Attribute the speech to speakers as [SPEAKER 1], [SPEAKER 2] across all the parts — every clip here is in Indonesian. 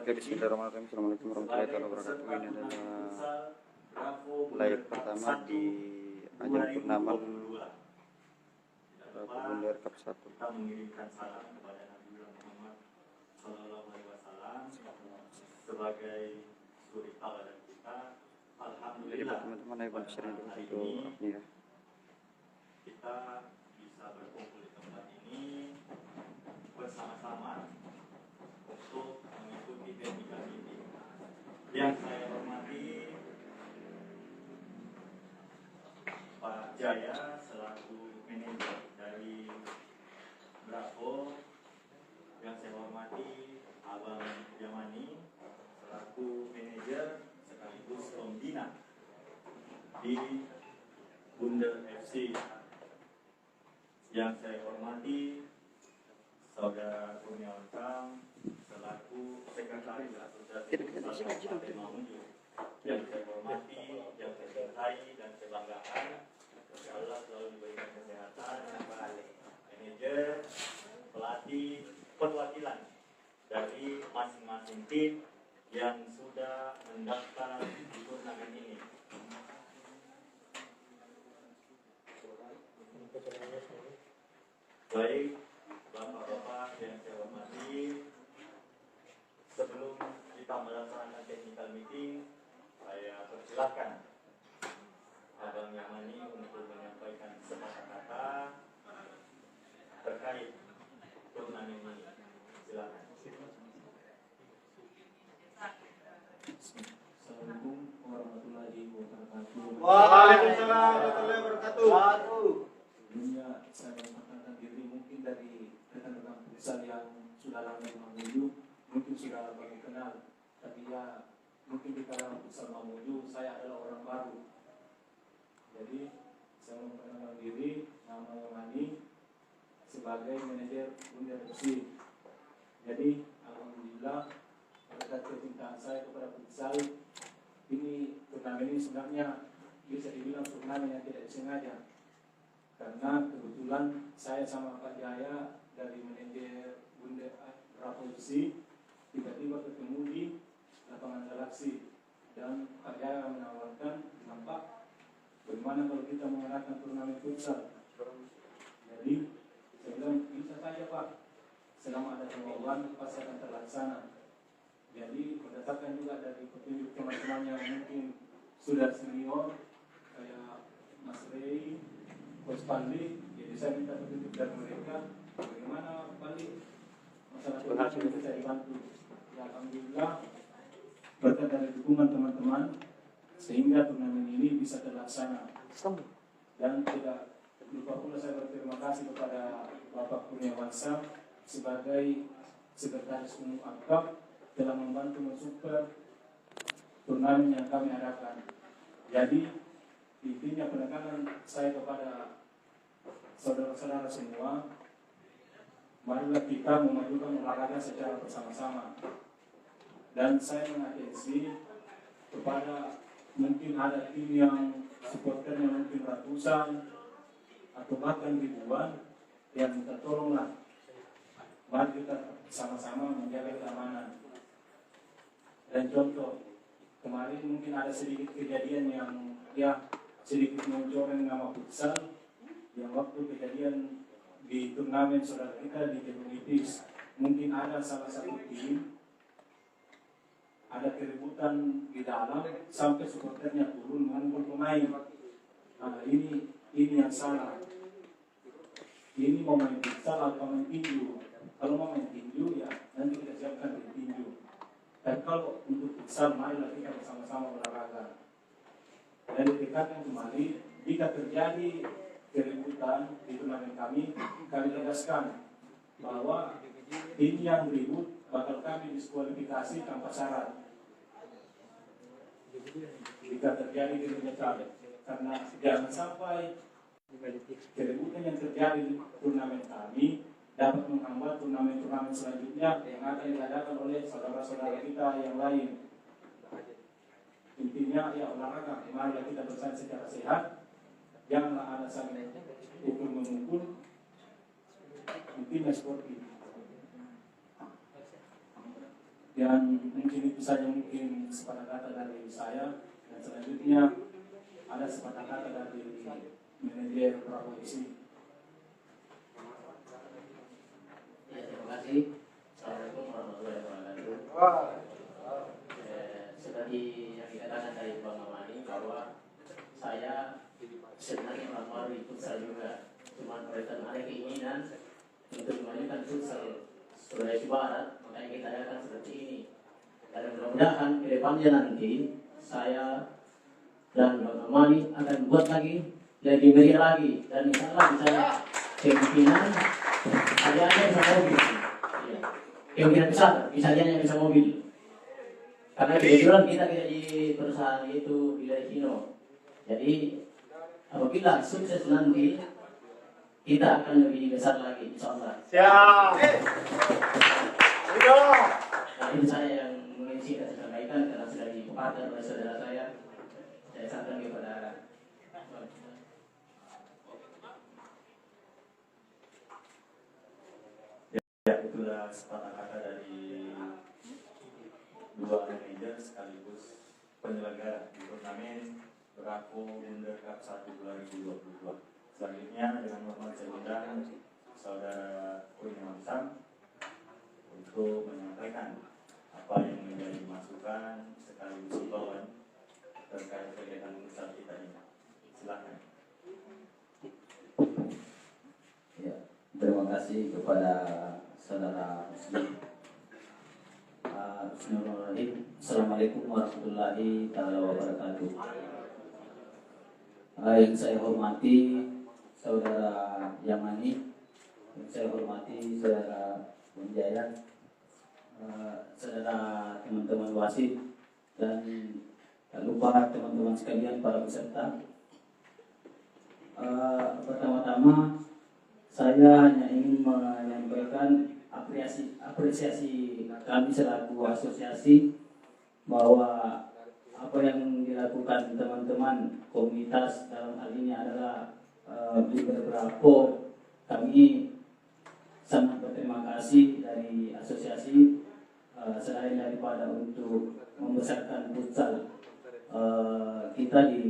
[SPEAKER 1] Oke, bismillahirrahmanirrahim. Assalamualaikum warahmatullahi wabarakatuh. Ini adalah live pertama di ajang turnamen Bundar Cup 1.
[SPEAKER 2] Kita mengirimkan salam kepada Nabi Muhammad Sallallahu Alaihi Wasallam sebagai suri tauladan kita. Alhamdulillah.
[SPEAKER 1] Jadi buat teman-teman ayo bantu share dulu untuk ya.
[SPEAKER 2] Kita bisa berkumpul di tempat ini bersama-sama untuk mengikuti vertikal meeting. Yang saya hormati Pak Jaya selaku manajer dari Bravo, yang saya hormati Abang Yamani selaku manajer sekaligus pembina di Bundar FC, yang saya hormati Saudara Kurniawan Kang selaku sekretaris Asosiasi Partai Mamuju, yang saya hormati, yang saya cintai dan saya banggakan. Allah selalu diberikan kesehatan, manajer, pelatih, perwakilan dari masing-masing tim yang sudah mendaftar di turnamen ini. Baik, Bapak-bapak yang saya hormati, sebelum kita melaksanakan technical meeting, saya persilakan Abang Yamani untuk menyampaikan sepatah kata terkait turnamen ini. Silakan.
[SPEAKER 3] Assalamualaikum warahmatullahi wabarakatuh.
[SPEAKER 4] Waalaikumsalam warahmatullahi wabarakatuh.
[SPEAKER 3] Sebelumnya saya memperkenalkan diri, mungkin dari rekan-rekan futsal yang sudah lama di Mamuju mungkin sudah baru kenal, tapi ya mungkin di kalangan futsal Mamuju saya adalah orang baru. Jadi saya memperkenalkan diri, nama Yamani sebagai manajer Bundar FC. Jadi alhamdulillah berkat kecintaan saya kepada futsal, ini turnamen ini sebenarnya bisa dibilang turnamen yang tidak disengaja, karena kebetulan saya sama Pak Jaya dari manajer Bundar FC tiba-tiba ketemu di lapangan Galaksi, dan Pak Jaya menawarkan, nampak bagaimana kalau kita mengadakan turnamen futsal. Jadi saya bilang bisa saja Pak, selama ada kemauan pasti akan terlaksana. Jadi berdasarkan juga dari petunjuk teman-teman yang mungkin sudah senior kayak Mas Rey, Coach Pandi, jadi saya minta petunjuk dari mereka bagaimana Pandi masalah turnamen bisa dibantu. Ya alhamdulillah berkat dari dukungan teman-teman sehingga turnamen ini bisa terlaksana. Dan tidak lupa pula saya berterima kasih kepada Bapak Kurniawan Kang sebagai sekretaris umum AKAP telah membantu mensupport turnamen yang kami adakan. Jadi intinya penekanan saya kepada saudara-saudara semua, marilah kita memajukan olahraga secara bersama-sama. Dan saya mengatensi kepada mungkin ada tim yang supporternya mungkin ratusan atau bahkan ribuan, yang minta tolonglah, mari kita sama-sama menjaga keamanan. Dan contoh, kemarin mungkin ada sedikit kejadian yang ya sedikit mencoreng nama futsal, yang waktu kejadian di turnamen saudara kita di Jepunitis, mungkin ada salah satu tim ada keributan di dalam sampai supporternya turun mengumpul pemain. Nah, ini yang salah. Ini mau main futsal atau main tinju? Kalau mau main tinju ya nanti kita siapkan di tinju. Dan kalau untuk futsal marilah kita bersama-sama olahraga. Dan ditekankan kembali, jika terjadi keributan di turnamen kami tegaskan bahwa tim yang ribut bakal kami diskualifikasi tanpa syarat. Jika terjadi keributan, karena jangan sampai keributan yang terjadi di turnamen kami dapat menghambat turnamen-turnamen selanjutnya yang akan diadakan oleh saudara-saudara kita yang lain. Intinya ya olahraga, marilah kita bersaing secara sehat, janganlah ada saling pukul-memukul, intinya sportif. Kemudian mungkin itu saja mungkin sepatah kata dari saya, dan selanjutnya ada sepatah kata dari manajer praproduksi.
[SPEAKER 5] Ya, terima kasih. Assalamualaikum warahmatullahi wabarakatuh. Seperti yang dikatakan dari Bang Amani bahwa saya sebenarnya melamar di futsal juga, cuma berkaitan ada keinginan untuk memajukan futsal Sulawesi Barat, makanya kita adakan seperti ini. Dan mudah-mudahan ke depannya nanti saya dan Bang Amani akan buat lagi lebih meriah lagi, dan insyaallah bisa kemungkinan ada bisa mobil. Ya. Kemungkinan besar bisa dia bisa mobil. Karena kebetulan kita tidak di perusahaan itu di Sino. Jadi apabila sukses nanti kita akan lebih besar lagi, insyaallah.
[SPEAKER 4] Siap.
[SPEAKER 5] Nah, ini saya yang mengisi dan sampaikan karena sudah dipakai oleh saudara saya. Saya sampaikan kepada
[SPEAKER 2] Ya, itulah sepatah kata dari dua manajer sekaligus penyelenggara di turnamen Bravo Bundar Cup 1 2022. Selanjutnya dengan hormat saya undang Saudara Kurnia Sam untuk menyampaikan apa yang menjadi masukan sekaligus himbauan terkait kegiatan besar kita ini. Silakan.
[SPEAKER 6] Ya, terima kasih kepada saudara Muslim. Bismillahirrahmanirrahim. Assalamualaikum warahmatullahi wabarakatuh. Yang saya hormati saudara Yamani, yang saya hormati saudara Menjaya, saudara teman-teman wasit, dan tak lupa teman-teman sekalian para peserta. Pertama-tama saya hanya ingin menyampaikan apresiasi kami selaku asosiasi bahwa apa yang dilakukan teman-teman komunitas dalam hal ini adalah Bundar Bravo. Kami sangat berterima kasih dari asosiasi, selain daripada untuk membesarkan futsal kita di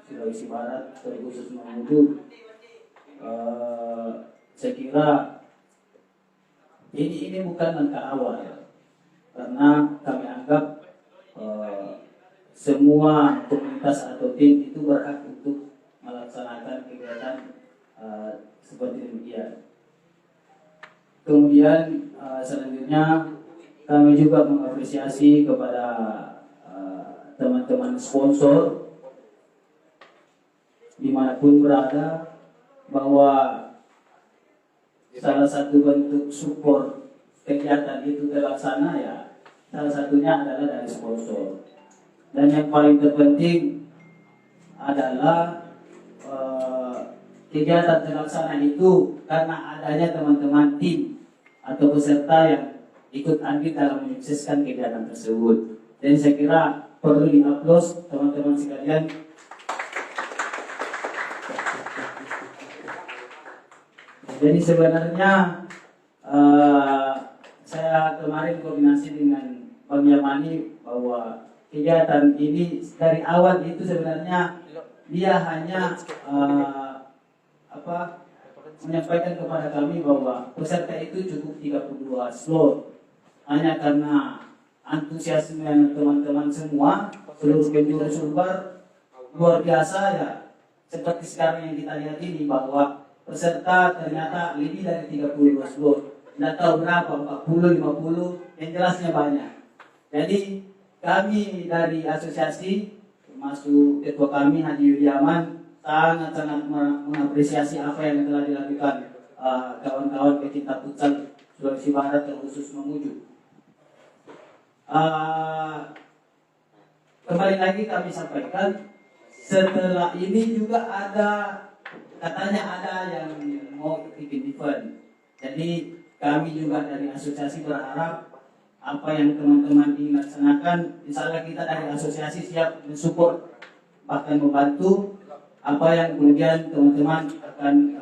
[SPEAKER 6] Sulawesi Barat, terkhusus Mamuju. Saya kira ini bukan langkah awal, karena kami anggap semua komunitas atau tim itu berhak untuk melaksanakan kegiatan seperti demikian. Kemudian selanjutnya kami juga mengapresiasi kepada teman-teman sponsor dimanapun berada, bahwa salah satu bentuk support kegiatan itu terlaksana, ya salah satunya adalah dari sponsor. Dan yang paling terpenting adalah kegiatan terlaksana itu karena adanya teman-teman tim atau peserta yang ikut andil dalam menyukseskan kegiatan tersebut. Dan saya kira perlu diaplaus teman-teman sekalian. Jadi sebenarnya saya kemarin koordinasi dengan Bang Yamani bahwa kegiatan ini dari awal itu sebenarnya dia hanya menyampaikan kepada kami bahwa peserta itu cukup 32 slot. Hanya karena antusiasme teman-teman semua, seluruh penjuru Sulbar luar biasa, ya seperti sekarang yang kita lihat ini, bahwa peserta ternyata lebih dari 32 slot. Tidak tahu berapa, 40, 50, yang jelasnya banyak. Jadi kami dari asosiasi, termasuk ketua kami Haji Yudiaman, sangat-sangat mengapresiasi apa yang telah dilakukan kawan-kawan pecinta futsal Sulawesi Barat, terkhusus Mamuju. Kembali lagi kami sampaikan, setelah ini juga katanya ada yang mau bikin event. Jadi kami juga dari asosiasi berharap apa yang teman-teman ingin laksanakan, insya Allah kita dari asosiasi siap mensupport, bahkan membantu apa yang kemudian teman-teman akan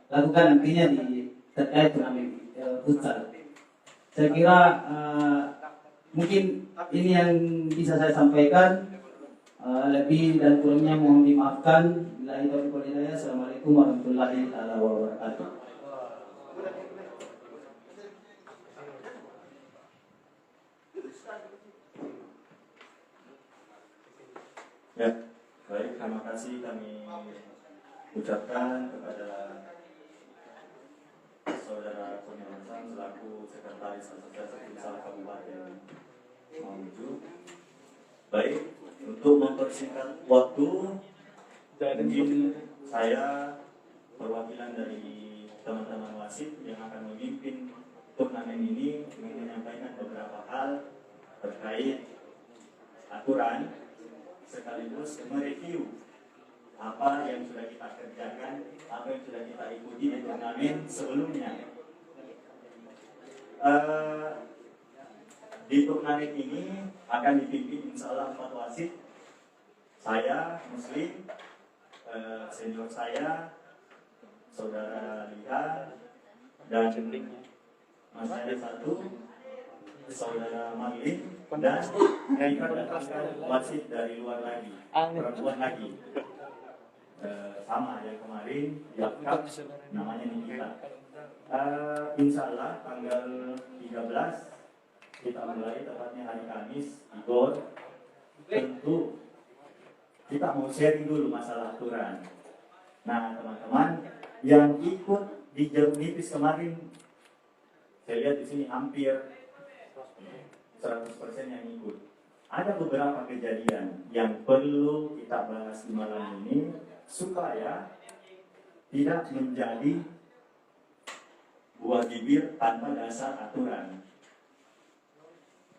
[SPEAKER 6] lakukan nantinya di terkait turnamen futsal. Saya kira Mungkin ini yang bisa saya sampaikan. Lebih dan kurangnya mohon dimaafkan. Bila itu hidayah. Assalamualaikum warahmatullahi wabarakatuh.
[SPEAKER 2] Ya, baik, terima kasih kami ucapkan kepada Saudara Kurniawan selaku Sekretaris Asosiasi Futsal Kabupaten Mamuju. Baik, untuk mempersingkat waktu, mungkin saya perwakilan dari teman-teman wasit yang akan memimpin turnamen ini ingin menyampaikan beberapa hal terkait aturan sekaligus mereview apa yang sudah kita kerjakan, apa yang sudah kita ikuti di turnamen sebelumnya. Di turnamen ini akan dipimpin insya Allah 4 wasit. Saya, Muslim, senior saya, Saudara Liha, dan mas saya satu, Saudara Marlin, dan wasit dari luar lagi, perempuan lagi. Sama yang kemarin diangkat namanya Nikita. Insya Allah tanggal 13 kita mulai, tepatnya hari Kamis di GOR. Tentu kita mau sharing dulu masalah aturan. Nah teman-teman yang ikut di Jeruk Nipis kemarin, saya lihat di sini hampir 100% yang ikut. Ada beberapa kejadian yang perlu kita bahas di malam ini supaya tidak menjadi buah bibir tanpa dasar aturan.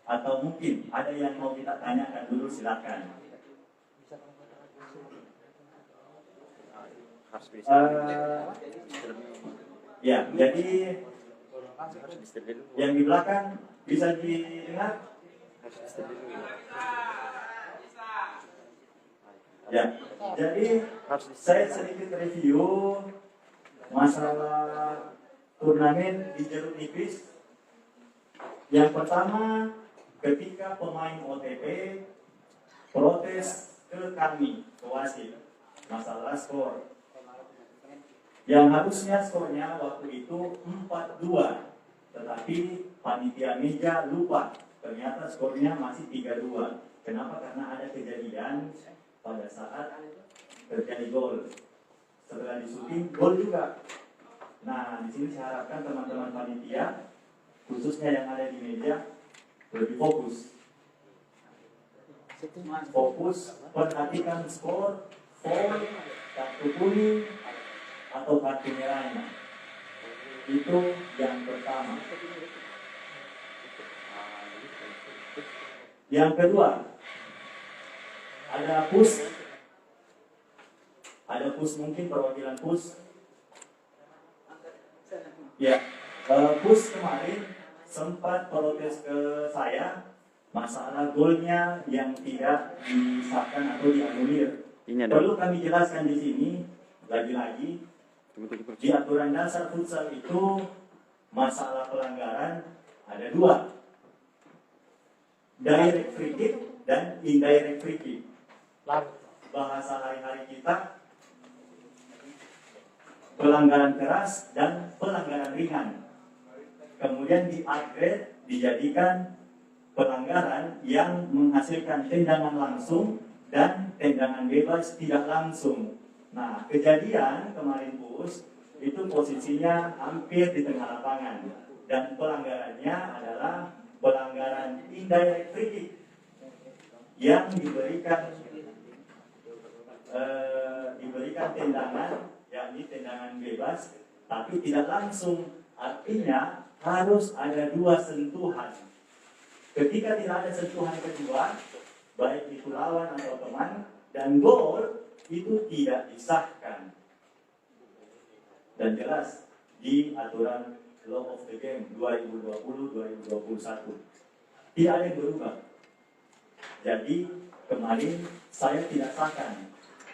[SPEAKER 2] Atau mungkin ada yang mau kita tanyakan dulu, silakan. Ya, jadi yang di belakang bisa didengar? Ya, jadi saya sedikit review masalah turnamen di Jeruk Nipis. Yang pertama, ketika pemain OTP protes ke kami, ke wasit, masalah skor. Yang harusnya skornya waktu itu 4-2, tetapi panitia meja lupa, ternyata skornya masih 3-2. Kenapa? Karena ada kejadian pada saat terjadi gol. Setelah disuting, gol juga. Nah, di sini saya harapkan teman-teman panitia, khususnya yang ada di meja, lebih fokus. Fokus, perhatikan skor, foul, kartu kuning, atau kartu merahnya. Itu yang pertama. Yang kedua, ada push. Ada push, mungkin perwakilan push. Ya, push kemarin sempat protes ke saya masalah golnya yang tidak disahkan atau dianulir. Perlu kami jelaskan di sini lagi-lagi, di aturan dasar futsal itu masalah pelanggaran ada 2, direct free kick dan indirect free kick. Bahasa hari-hari kita, pelanggaran keras dan pelanggaran ringan. Kemudian di-upgrade, dijadikan pelanggaran yang menghasilkan tendangan langsung dan tendangan bebas tidak langsung. Nah, kejadian kemarin Bus itu posisinya hampir di tengah lapangan dan pelanggarannya adalah pelanggaran indirect free kick yang diberikan tendangan, yakni tendangan bebas, tapi tidak langsung. Artinya harus ada 2 sentuhan. Ketika tidak ada sentuhan kedua, baik itu lawan atau teman, dan gol itu tidak disahkan. Dan jelas di aturan Law of the Game 2020-2021 tidak ada yang berubah. Jadi kemarin saya tidak sahkan.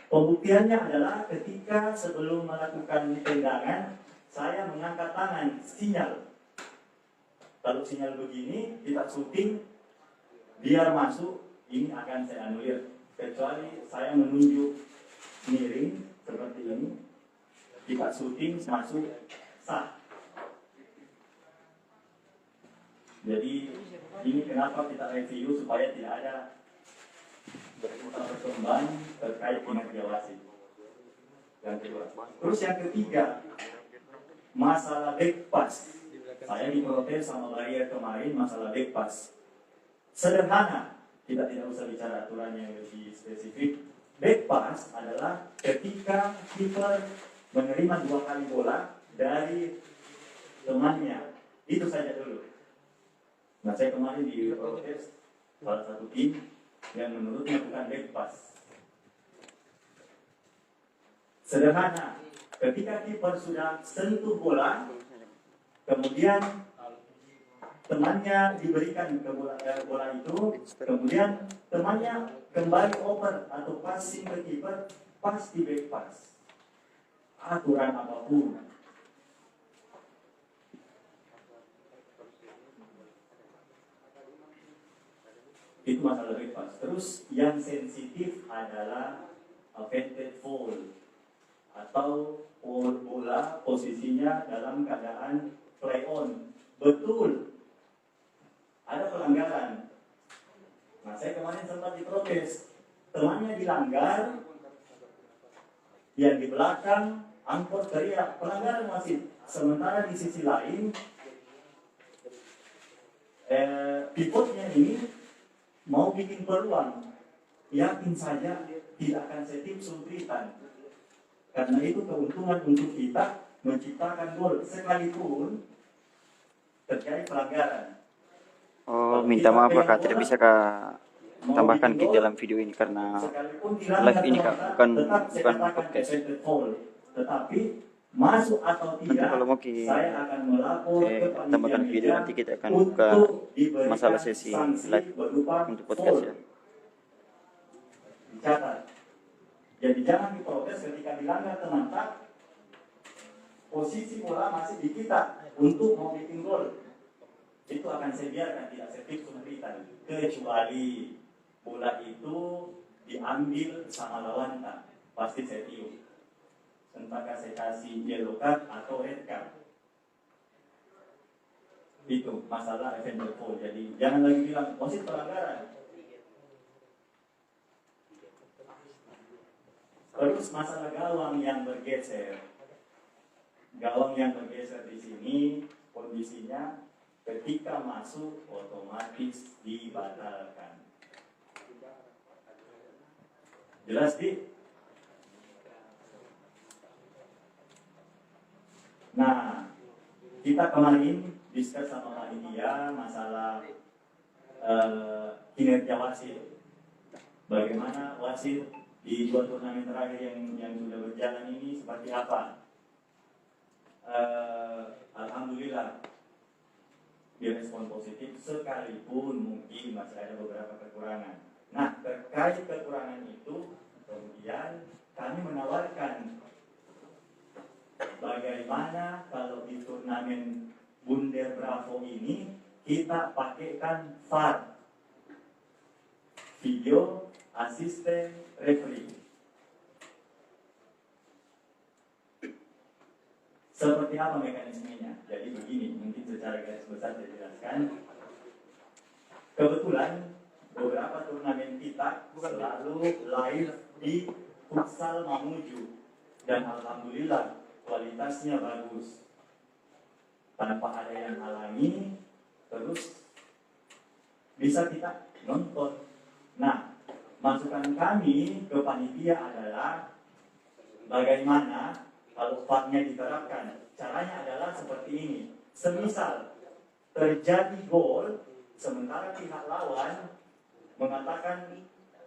[SPEAKER 2] Pembuktiannya adalah ketika sebelum melakukan tendangan, saya mengangkat tangan, sinyal. Kalau sinyal begini, kita syuting, biar masuk, ini akan saya anulir. Kecuali saya menunjuk miring seperti ini, jika syuting masuk sah. Jadi ini kenapa kita review supaya tidak ada perkembangan terkait kinerja wasit. Yang kedua. Terus yang ketiga, masalah back pass. Saya diprotes sama Barrier kemarin masalah back pass. Sederhana, kita tidak usah bicara aturan yang lebih spesifik. Back pass adalah ketika kiper menerima 2 kali bola dari temannya. Itu saja dulu. Nah, saya kemarin diprotes salah satu tim yang menurutnya bukan back pass. Sederhana, ketika kiper sudah sentuh bola, kemudian temannya diberikan ke bola itu, kemudian temannya kembali oper atau passing ke kiper, pasti back pass. Aturan apapun. Itu masalah back pass. Terus yang sensitif adalah advantage foul atau bola posisinya dalam keadaan play on. Betul, ada pelanggaran. Nah, saya kemarin sempat diprotes, temannya dilanggar, yang di belakang angkot teriak pelanggaran wasit. Sementara di sisi lain pivotnya ini mau bikin peluang, yakin saja tidak akan setip sumpritan. Karena itu keuntungan untuk kita menciptakan gol sekalipun terjadi pelanggaran.
[SPEAKER 1] Oh, minta maaf kakak, tidak bisa kak tambahkan di dalam video ini karena live ini kak, bukan podcast.
[SPEAKER 2] Tetapi masuk atau
[SPEAKER 1] Nanti
[SPEAKER 2] tidak,
[SPEAKER 1] kalau mau
[SPEAKER 2] saya akan melapor ke
[SPEAKER 1] tambahkan video, nanti kita akan buka masalah sesi live untuk podcast ya.
[SPEAKER 2] Dicatat. Jadi jangan diprotes ketika dilanggar teman tak. Posisi bola masih di kita untuk mau bikin gol. Itu akan saya biarkan, tidak setip sumpritan. Kecuali bola itu diambil sama lawan tak, pasti saya tiup. Entahkah saya kasih yellow card atau red card. Itu masalah advantage foul. Jadi jangan lagi bilang wasit pelanggaran. Terus masalah gawang yang bergeser. Gawang yang bergeser di sini kondisinya ketika masuk otomatis dibatalkan. Jelas di? Nah, kita kemarin diskus sama panitia masalah kinerja wasit. Bagaimana wasit di 2 turnamen terakhir yang sudah berjalan ini seperti apa? Alhamdulillah direspon positif, sekalipun mungkin masih ada beberapa kekurangan. Nah, terkait kekurangan itu kemudian kami menawarkan bagaimana kalau di turnamen Bunder Bravo ini kita pakaikan VAR, video assistant referee. Seperti apa mekanismenya? Jadi begini, mungkin secara garis besar saya jelaskan. Kebetulan beberapa turnamen kita selalu live di Futsal Mamuju, dan alhamdulillah kualitasnya bagus, tanpa ada yang halangi, terus bisa kita nonton. Nah, masukan kami ke panitia adalah bagaimana kalau VAR-nya diterapkan. Caranya adalah seperti ini. Semisal terjadi gol, sementara pihak lawan mengatakan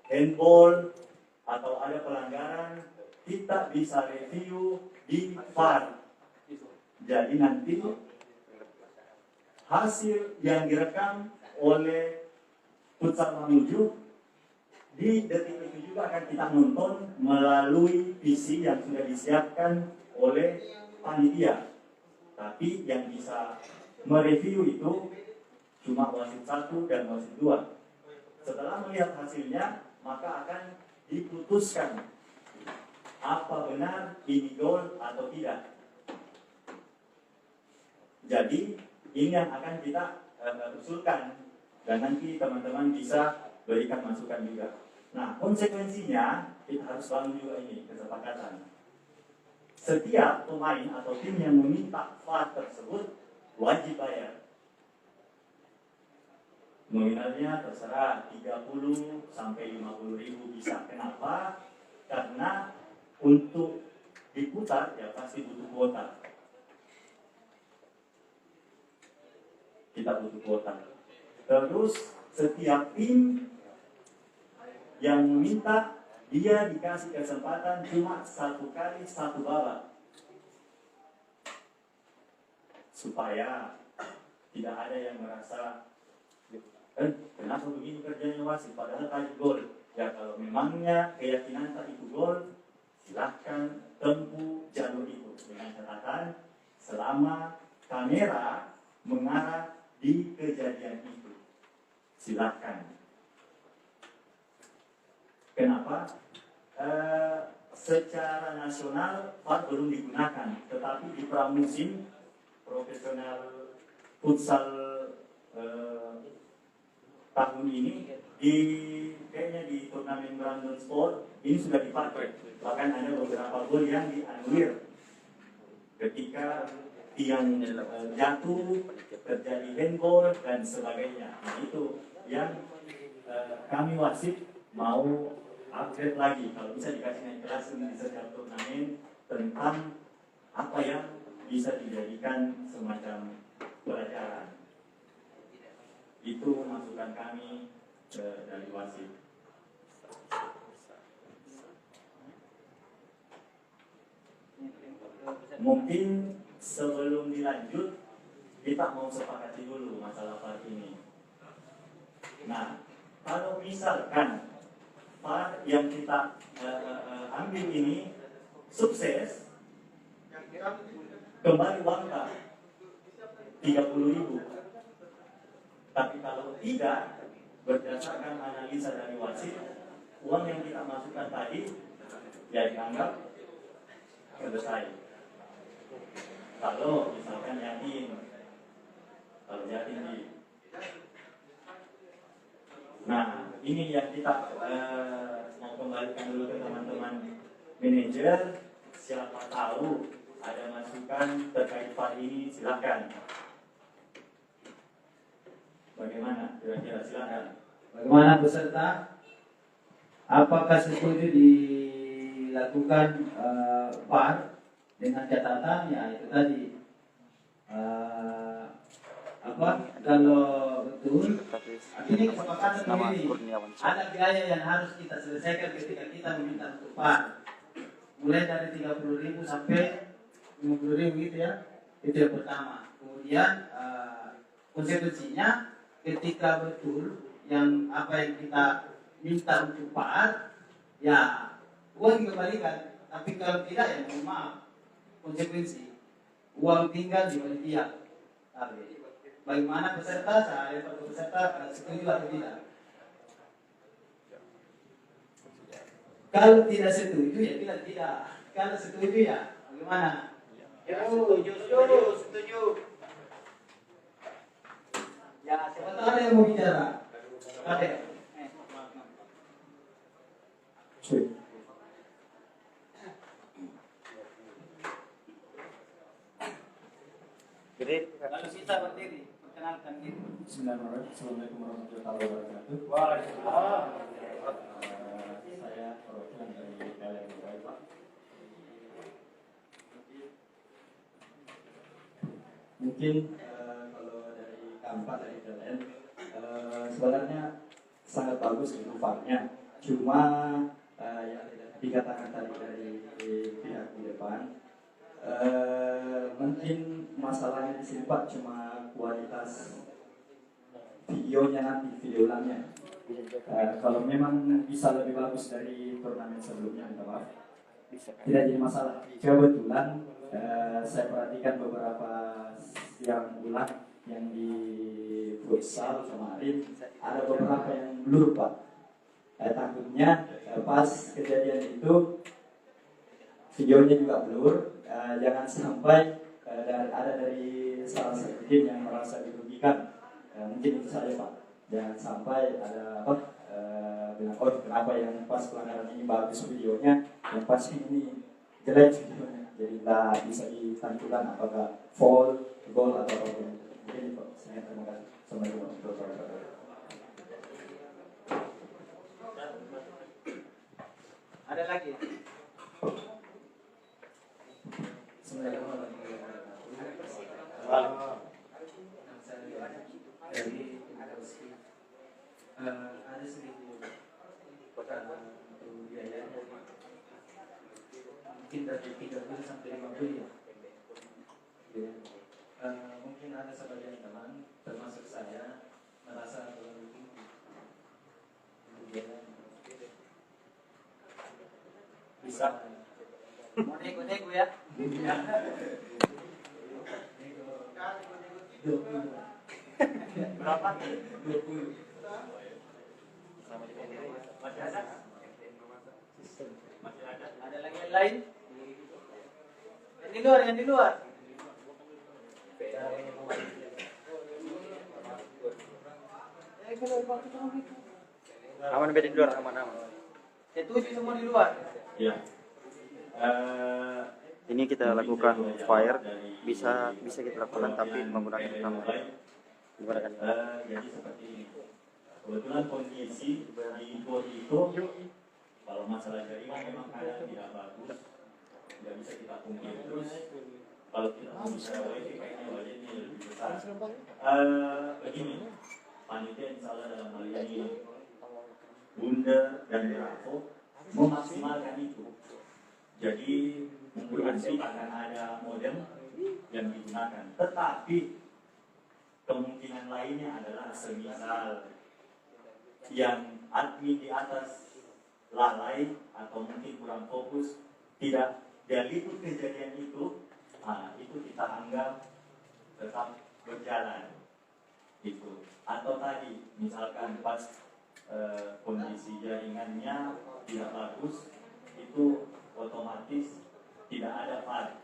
[SPEAKER 2] handball atau ada pelanggaran, kita bisa review di VAR. Jadi nanti hasil yang direkam oleh Futsal Mamuju di detik itu juga akan kita nonton melalui PC yang sudah disiapkan oleh panitia. Tapi yang bisa mereview itu cuma wasit 1 dan wasit 2. Setelah melihat hasilnya, maka akan diputuskan apa benar ini gol atau tidak. Jadi ini yang akan kita usulkan dan nanti teman-teman bisa berikan masukan juga. Nah, konsekuensinya kita harus bangun juga ini kesepakatan. Setiap pemain atau tim yang meminta VAR tersebut wajib bayar. Nominalnya terserah 30 sampai 50 ribu bisa. Kenapa? Karena untuk diputar ya pasti butuh kuota. Kita butuh kuota. Terus setiap tim yang meminta dia dikasih kesempatan cuma 1 kali 1 babak. Supaya tidak ada yang merasa kenapa begini kerjanya wasit padahal tadi gol. Ya kalau memangnya keyakinan tadi itu gol, silahkan tempuh jalur itu dengan catatan selama kamera mengarah di kejadian itu. Silahkan. Kenapa? Secara nasional VAR belum digunakan, tetapi di pramusim profesional futsal tahun ini kayaknya di turnamen Brandon Sport ini sudah dipakai. Bahkan ada beberapa gol yang dianulir ketika tiang jatuh, terjadi handball dan sebagainya. Nah, itu yang kami wasit mau upgrade lagi. Kalau bisa dikasih naik kelas di setiap turnamen tentang apa yang bisa dijadikan semacam pelajaran. Itu masukan kami dari wasit. Mungkin sebelum dilanjut kita mau sepakati dulu masalah VAR ini. Nah, kalau misalkan VAR yang kita ambil ini sukses, kembali uang 30.000. Tapi kalau tidak, berdasarkan analisa dari wasit, uang yang kita masukkan tadi ya dianggap selesai. Kalau misalkan yakin, nah ini yang kita mau kembalikan dulu ke teman-teman manajer. Siapa tahu ada masukan terkait VAR ini, silakan. Bagaimana? Kira-kira silakan.
[SPEAKER 6] Bagaimana peserta? Apakah setuju dilakukan VAR dengan catatan ya itu tadi kalau betul ini kesepakatan begini, ada biaya yang harus kita selesaikan ketika kita meminta untuk VAR, mulai dari 30.000 sampai 50.000 gitu ya, itu yang pertama. Kemudian konsekuensinya ketika betul yang apa yang kita minta untuk VAR ya uang dikembalikan, tapi kalau tidak ya mohon maaf, konsekuensi uang tinggal di panitia. Bagaimana peserta? Saya peserta setuju atau tidak? Kalau tidak setuju ya bilang tidak. Kalau setuju ya bagaimana?
[SPEAKER 1] Setuju.
[SPEAKER 6] Ya siapa tahu ada yang mau bicara. Ada. Lalu kita berdiri, perkenalkan diri.
[SPEAKER 3] Assalamualaikum warahmatullahi wabarakatuh.
[SPEAKER 6] Waalaikumsalam.
[SPEAKER 3] Saya perwakilan dari PLN Dubai, Pak. Mungkin kalau dari Kampak dari PLN sebenarnya sangat bagus itu VAR-nya. Cuma yang dikatakan tadi dari pihak di depan, mungkin masalahnya di sini Pak cuma kualitas videonya nanti, video ulangnya. Kalau memang bisa lebih bagus dari turnamen sebelumnya, minta maaf, tidak jadi masalah. Kebetulan saya perhatikan beberapa yang ulang
[SPEAKER 7] yang di futsal kemarin ada beberapa yang blur Pak. Takutnya pas kejadian itu videonya juga blur, jangan sampai ada dari salah satu tim yang merasa dirugikan. Mungkin itu saja Pak. Jangan sampai ada bilang oh kenapa yang pas pelanggaran ini bagus videonya, yang pas ini jelek videonya. Jadi nggak bisa ditentukan apakah foul, gol atau apa. Mungkin itu. Saya terima kasih. Assalamualaikum warahmatullahi wabarakatuh.
[SPEAKER 6] Ada lagi?
[SPEAKER 3] Assalamualaikum warahmatullahi wabarakatuh. Dari ada sedikit untuk biaya mungkin dari 30 sampai 50 ya. Mungkin ada sebagian teman termasuk saya merasa terlalu tinggi untuk biaya. Bisa
[SPEAKER 6] Mau nego-nego ya? Berapa?
[SPEAKER 3] 20.
[SPEAKER 6] Masih ada? Masih ada? Ada lagi yang lain? Yang di luar, yang di luar.
[SPEAKER 1] Aman beda di luar, aman.
[SPEAKER 6] Tujuh semua di luar.
[SPEAKER 2] Ya.
[SPEAKER 1] Ini kita lakukan fire, bisa kita lakukan tapi menggunakan kamera. Menggunakan
[SPEAKER 2] Jadi seperti ini. Kebetulan kondisi di bot itu kalau masalah jaringan memang kadang tidak bagus, tidak bisa kita pungkiri terus. Kalau kita bisa wifi kayaknya budgetnya lebih besar. Begini, panitia insya Allah dalam hal ini Bunda dan Bravo memaksimalkan itu. Jadi nanti akan ada modem yang digunakan, tetapi kemungkinan lainnya adalah semisal yang admin di atas lalai atau mungkin kurang fokus, tidak diliput kejadian itu, itu kita anggap tetap berjalan itu. Atau tadi misalkan pas kondisi jaringannya tidak bagus, itu otomatis tidak ada VAR.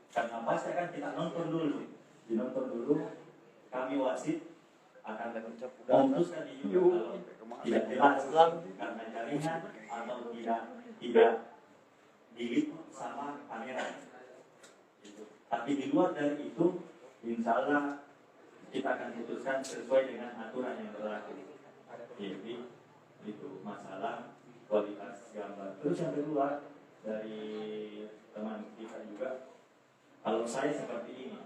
[SPEAKER 2] Karena pasti akan kita nonton dulu, kami wasit akan memutuskan di YouTube kalau tidak jelas karena jaringan atau tidak diliput sama kamera. Gitu. Tapi di luar dari itu, insya Allah kita akan putuskan sesuai dengan aturan yang berlaku. Jadi itu masalah kualitas gambar. Terus yang kedua dari teman kita juga, kalau saya seperti ini,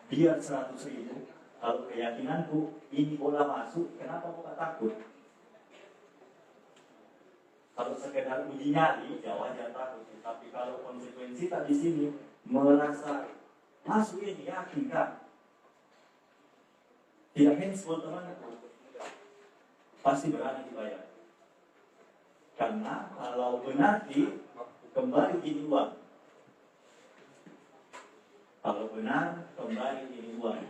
[SPEAKER 2] biar 100.000, kalau keyakinanku ini bola masuk, kenapa bukan takut? Kalau sekedar uji nyali, ya wajar takut. Tapi kalau konsekuensi tadi sini merasa masuk ini yakin kan? Tidak handsball teman-teman, pasti berani dibayar. Karena kalau benar kembali ini uang. Kalau benar kembali ini uang.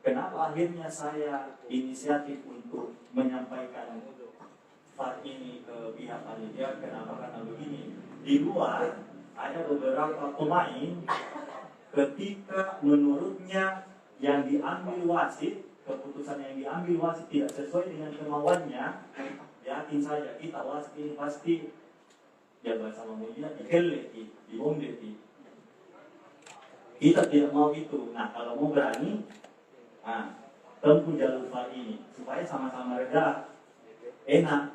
[SPEAKER 2] Kenapa akhirnya saya inisiatif untuk menyampaikan VAR ini ke pihak panitia? Kenapa? Karena begini, di luar ada beberapa pemain ketika menurutnya yang diambil wasit, keputusan yang diambil wasit tidak sesuai dengan kemauannya, yakin saja kita wasit ini pasti ya bahasa mamunya dikelek, dibomdet. Kita tidak mau itu. Nah, kalau mau berani, tempuh jalur VAR ini supaya sama-sama reda, enak.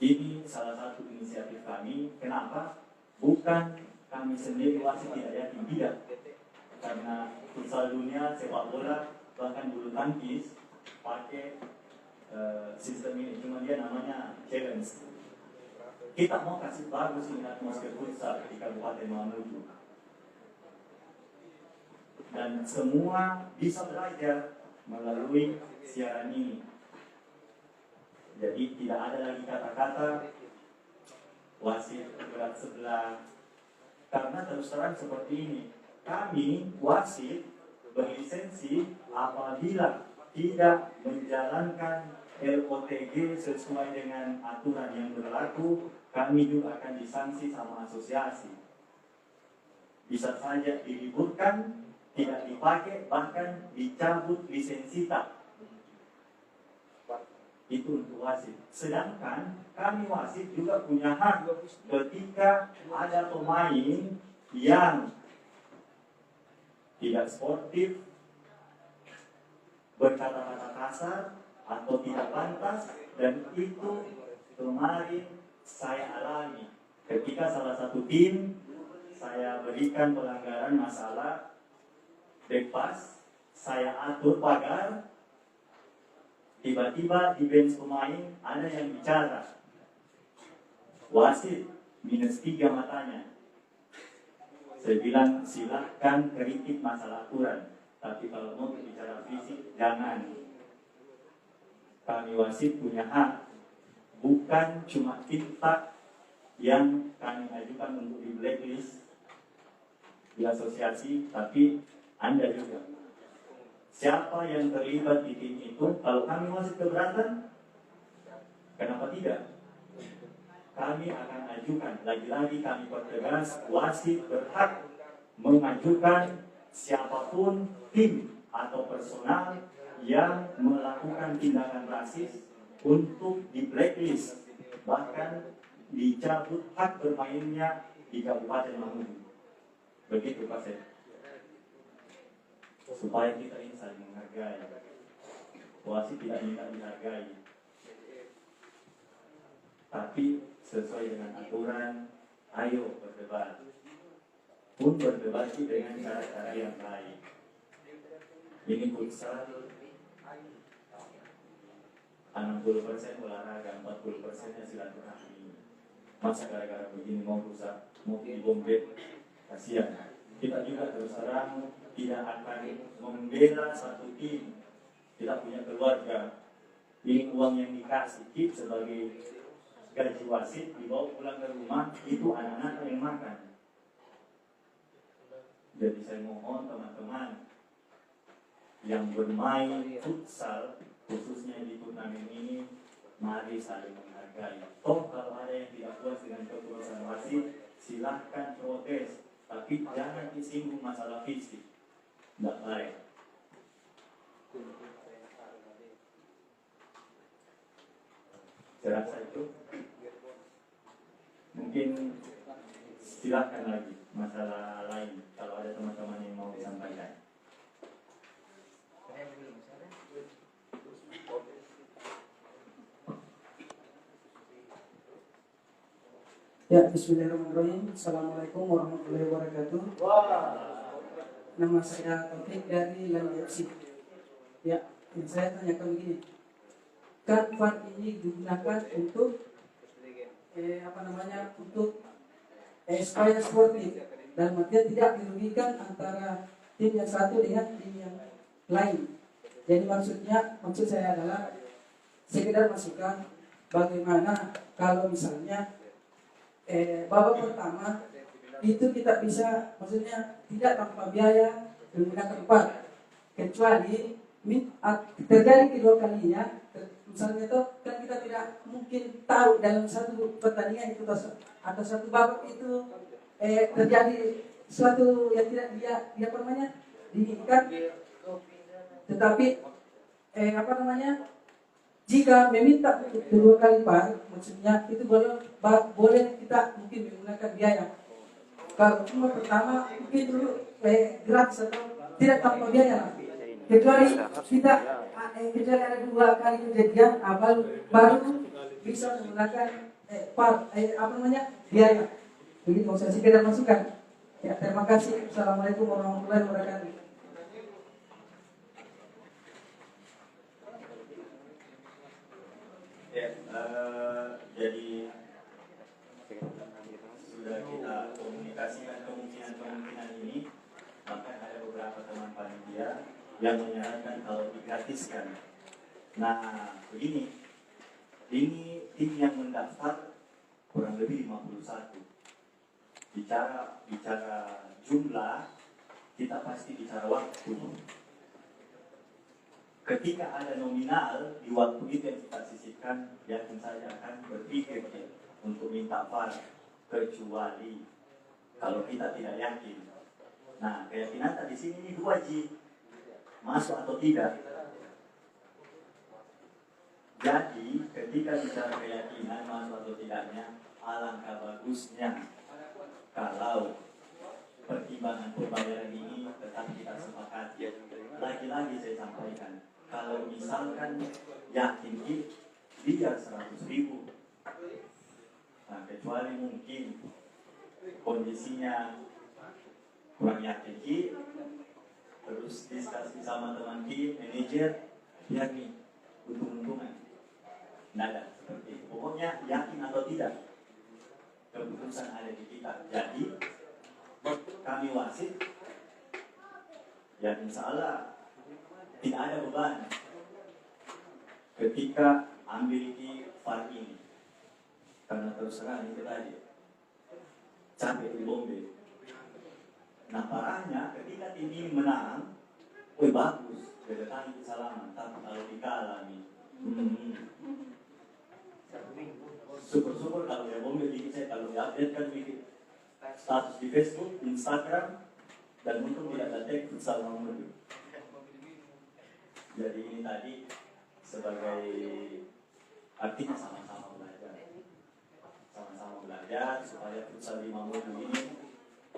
[SPEAKER 2] Ini salah satu inisiatif kami. Kenapa? Bukan kami sendiri wasit tidak yakin, tidak. Karena futsal dunia, sepak bola, bahkan bulu tangkis pakai sistem ini. Cuma dia namanya challenge. Kita mau kasih bagus ini atmosfer futsal di Kabupaten Mamuju. Dan semua bisa belajar melalui siaran ini. Jadi tidak ada lagi kata-kata wasit berat sebelah. Karena terus terang seperti ini, kami wasit berlisensi apabila tidak menjalankan LOTG sesuai dengan aturan yang berlaku, kami juga akan disanksi sama asosiasi. Bisa saja diliburkan, tidak dipakai, bahkan dicabut lisensita. Itu untuk wasit. Sedangkan kami wasit juga punya hak ketika ada pemain yang tidak sportif, berkata-kata kasar atau tidak pantas, dan itu kemarin saya alami ketika salah satu tim saya berikan pelanggaran masalah back pass, saya atur pagar. Tiba-tiba di bench pemain ada yang bicara, wasit -3 matanya. Saya bilang silahkan kritik masalah aturan, tapi kalau mau bicara fisik jangan. Kami wasit punya hak, bukan cuma tinta yang kami ajukan untuk di blacklist di asosiasi, tapi Anda juga. Siapa yang terlibat di tim itu, kalau kami wasit keberatan, kenapa tidak? Kami akan ajukan, lagi-lagi kami pertegas, wasit berhak mengajukan siapapun tim atau personal yang melakukan tindakan rasis untuk di blacklist, bahkan dicabut hak bermainnya di Kabupaten Mamuju. Begitu Pak Seth. Supaya kita ini saling menghargai. Wasit tidak minta dihargai, tapi sesuai dengan aturan, ayo berdebat. Pun berdebat dengan cara-cara yang baik. Ini futsal 60% olahraga, 40%-nya silaturahmi. Masa gara-gara begini mau rusak, mau dibombet, kasihan. Kita juga terus terang tidak akan membela satu tim, tidak punya keluarga. Ini uang yang dikasih kita sebagai gaji wasit dibawa pulang ke rumah, itu anak-anak yang makan. Jadi saya mohon teman-teman yang bermain futsal, khususnya di turnamen ini, mari saling menghargai. Toh kalau ada yang tidak puas dengan keputusan wasit, silahkan protes, tapi jangan disinggung masalah fisik. Tidak baik. Saya rasa itu. Mungkin silahkan lagi masalah lain kalau ada teman-teman yang mau disampaikan.
[SPEAKER 8] Ya, bismillahirrahmanirrahim. Assalamualaikum warahmatullahi wabarakatuh. Nama saya Taufik dari Lani FC. Ya, yang saya tanyakan begini. Kan VAR ini digunakan untuk untuk supaya sportif dan artinya tidak dirugikan antara tim yang satu dengan tim yang lain. Jadi maksud saya adalah sekedar masukan bagaimana kalau misalnya babak pertama itu kita bisa, maksudnya tidak tanpa biaya menggunakan VAR, kecuali terjadi kedua kalinya. Misalnya itu kan kita tidak mungkin tahu dalam satu pertandingan itu atau satu babak itu terjadi suatu yang tidak dia diinginkan, tetapi jika meminta kedua kali VAR, maksudnya itu boleh kita mungkin menggunakan biaya. Kalau cuma pertama mungkin dulu gratis atau tidak tanpa biaya, kecuali ada dua kali kejadian baru bisa menggunakan VAR biaya. Begitu saya sekedar masukan. Ya, terima kasih. Assalamualaikum warahmatullahi wabarakatuh.
[SPEAKER 2] Ya, jadi sudah kita komunikasikan kemungkinan ini, maka ada beberapa teman panitia yang menyarankan kalau digratiskan. Nah, begini, ini tim yang mendaftar kurang lebih 51. Bicara jumlah, kita pasti bicara waktu. Ketika ada nominal di waktu itu yang kita sisihkan, yakin saya akan berpikir untuk minta VAR, kecuali kalau kita tidak yakin. Nah, keyakinan di sini ini 2G, masuk atau tidak. Jadi, ketika bicara keyakinan masuk atau tidaknya, alangkah bagusnya kalau pertimbangan pembayaran ini tetap kita sepakati. Lagi-lagi saya sampaikan, kalau misalkan yakin biar 100.000. Nah, kecuali mungkin kondisinya kurang yakin terus diskusi sama teman manajer, biar nih untung-untungan. Tidak ada seperti itu. Pokoknya yakin atau tidak, keputusan ada di kita. Jadi kami wasit, ya insya Allah tidak ada beban ketika ambil di VAR ini, karena terus terang itu tadi capek di bombe. Nah parahnya ketika tim ini menang, bagus, kedatangan kesalahan. Tapi kalau dikalah nih, syukur-syukur kalau dia bombe dikit, saya kalau diupdate kan bikin status di Facebook, Instagram, dan untung tidak ada tag futsal Mamuju. Jadi ini tadi sebagai artinya sama-sama belajar supaya futsal di Mamuju ini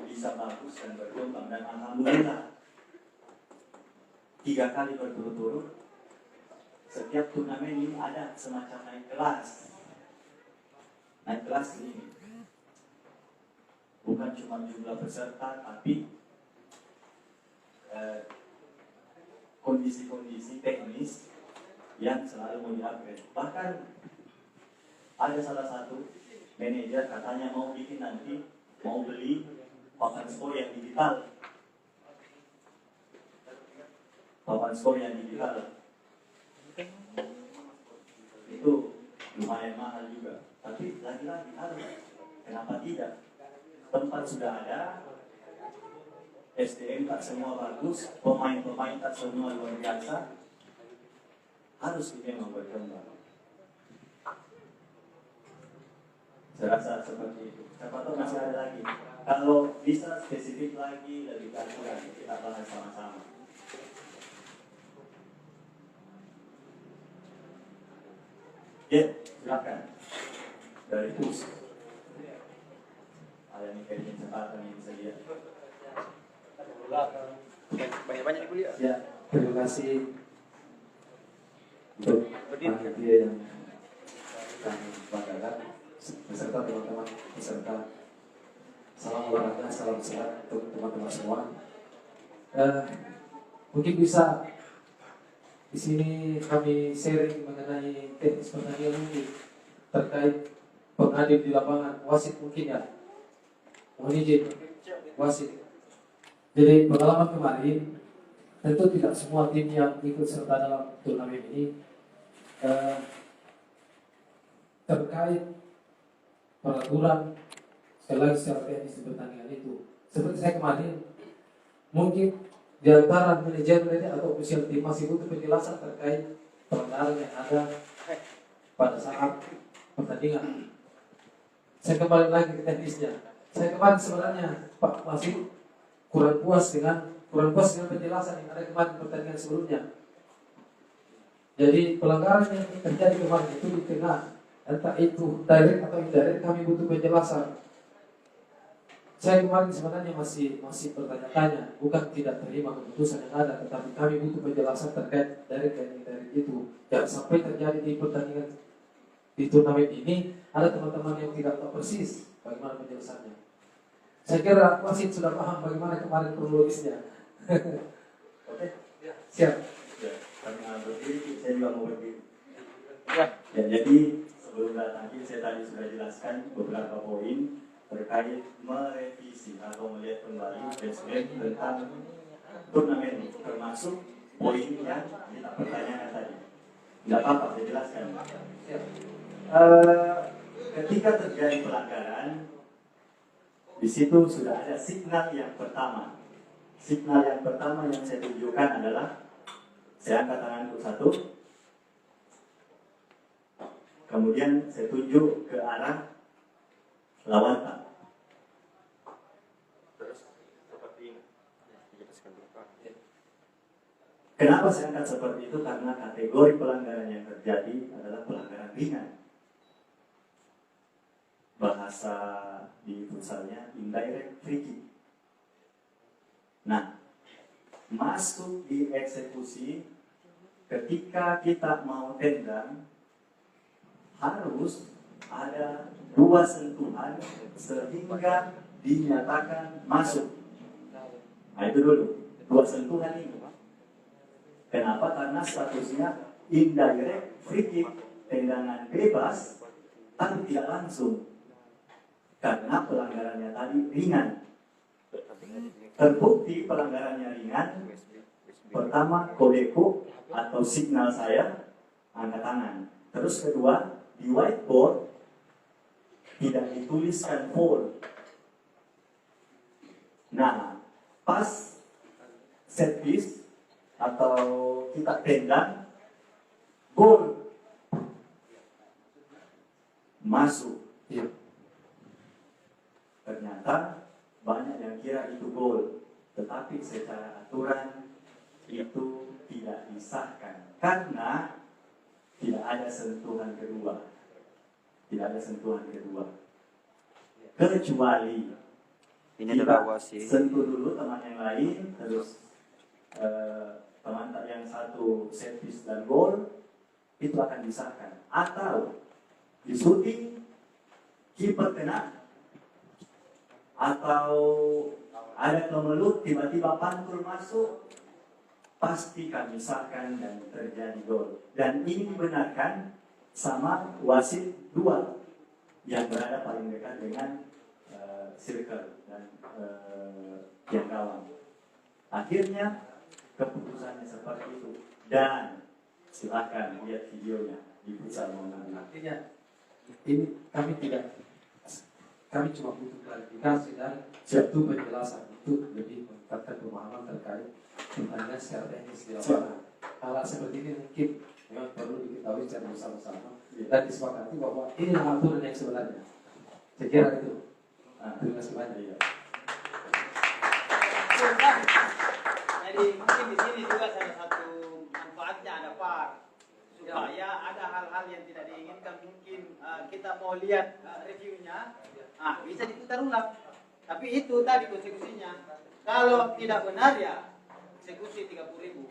[SPEAKER 2] bisa bagus dan berkembang. Dan alhamdulillah 3 kali berturut-turut setiap turnamen ini ada semacam naik kelas ini. Bukan cuma jumlah peserta, tapi kondisi-kondisi teknis yang selalu mau di-upgrade. Bahkan ada salah satu manajer katanya mau bikin nanti, mau beli papan skor yang digital. Papan skor yang digital itu lumayan mahal juga. Tapi lagi-lagi harus, kenapa tidak? Tempat sudah ada, SDM tak semua bagus, pemain-pemain tak semua luar biasa, harus memang berkembang. Saya rasa seperti itu. Siapa tahu masih ada lagi. Kalau bisa spesifik lagi, lebih bagus lagi, kita bahas sama-sama. Ya, silakan. Dari PUS. Ada nih kayaknya kesempatan yang bisa lihat.
[SPEAKER 1] Banyak-banyak kuliah.
[SPEAKER 3] Ya, terima kasih untuk panitia yang kami banggakan beserta teman-teman peserta. Salam olahraga, salam sehat untuk teman-teman semua. Mungkin bisa di sini kami sharing mengenai teknis pertandingan mungkin terkait penghadir di lapangan, wasit mungkin ya. Mohon izin, wasit. Jadi pengalaman kemarin, tentu tidak semua tim yang ikut serta dalam turnamen ini terkait peraturan sekali lagi secara teknis di pertandingan itu. Seperti saya kemarin, mungkin di antara manajemen atau official tim masih butuh penjelasan terkait pelanggaran yang ada pada saat pertandingan. Saya kembali lagi ke teknisnya. Saya kemarin sebenarnya Pak masih kurang puas dengan penjelasan yang ada kemarin pertandingan sebelumnya. Jadi pelanggaran yang terjadi kemarin itu di tengah, entah itu direct atau indirect, kami butuh penjelasan. Saya kemarin sebenarnya masih bertanya-tanya, bukan tidak terima keputusan yang ada, tetapi kami butuh penjelasan terkait direct dan indirect itu. Jangan sampai terjadi di pertandingan di turnamen ini ada teman-teman yang tidak tahu persis bagaimana penjelasannya. Saya kira wasit sudah paham bagaimana kemarin kronologisnya.
[SPEAKER 2] Oke,
[SPEAKER 3] Siap.
[SPEAKER 2] ya, karena berdiri, saya juga mau berdiri. Ya, jadi sebelum datang ini saya tadi sudah jelaskan beberapa poin terkait merevisi atau melihat kembali flashback tentang turnamen, termasuk poin yang kita pertanyakan tadi. Tidak apa-apa, saya jelaskan.
[SPEAKER 7] ketika terjadi pelanggaran, di situ sudah ada signal yang pertama. Signal yang pertama yang saya tunjukkan adalah saya angkat tanganku satu, kemudian saya tunjuk ke arah lawan tak. Kenapa saya angkat seperti itu? Karena kategori pelanggaran yang terjadi adalah pelanggaran ringan. Bahasa di futsalnya indirect free kick. Nah, masuk di eksekusi ketika kita mau tendang harus ada 2 sentuhan sehingga dinyatakan masuk. Nah itu dulu, 2 sentuhan ini. Kenapa? Karena statusnya indirect free kick, tendangan bebas, tapi tidak langsung. Karena pelanggarannya tadi ringan. Terbukti pelanggarannya ringan. Pertama, kodeku atau signal saya angkat tangan. Terus kedua, di whiteboard tidak dituliskan foul. Nah, pas set piece atau kita tendang, gol, masuk. Ternyata banyak yang kira itu gol, tetapi secara aturan itu tidak disahkan karena tidak ada sentuhan kedua. Tidak ada sentuhan kedua. Kecuali
[SPEAKER 1] Ini
[SPEAKER 7] kita
[SPEAKER 1] adalah wasit.
[SPEAKER 7] sentuh dulu teman yang lain, terus teman yang satu set piece dan gol, itu akan disahkan. Atau di shooting kiper kena, atau ada kemelut tiba-tiba pantul masuk, pasti kami sahkan dan terjadi gol. Dan ini dibenarkan sama wasit 2 yang berada paling dekat dengan circle dan yang gawang. Akhirnya keputusannya seperti itu. Dan silahkan lihat videonya di Futsal Monang.
[SPEAKER 3] Artinya ini kami cuma butuh klarifikasi dan satu penjelasan untuk lebih meningkatkan pemahaman terkait pertandingan secara teknis di lapangan. Hal seperti ini mungkin memang perlu diketahui secara bersama-sama dan disepakati bahwa ini aturan yang sebenarnya. Saya kira itu. Terima kasih banyak.
[SPEAKER 9] Jadi mungkin di sini juga salah satu manfaatnya ada VAR supaya ada hal-hal yang tidak diinginkan mungkin kita mau lihat reviewnya, bisa diputar ulang. Tapi itu tadi konsekuensinya. Kalau tidak benar ya eksekusi 30.000.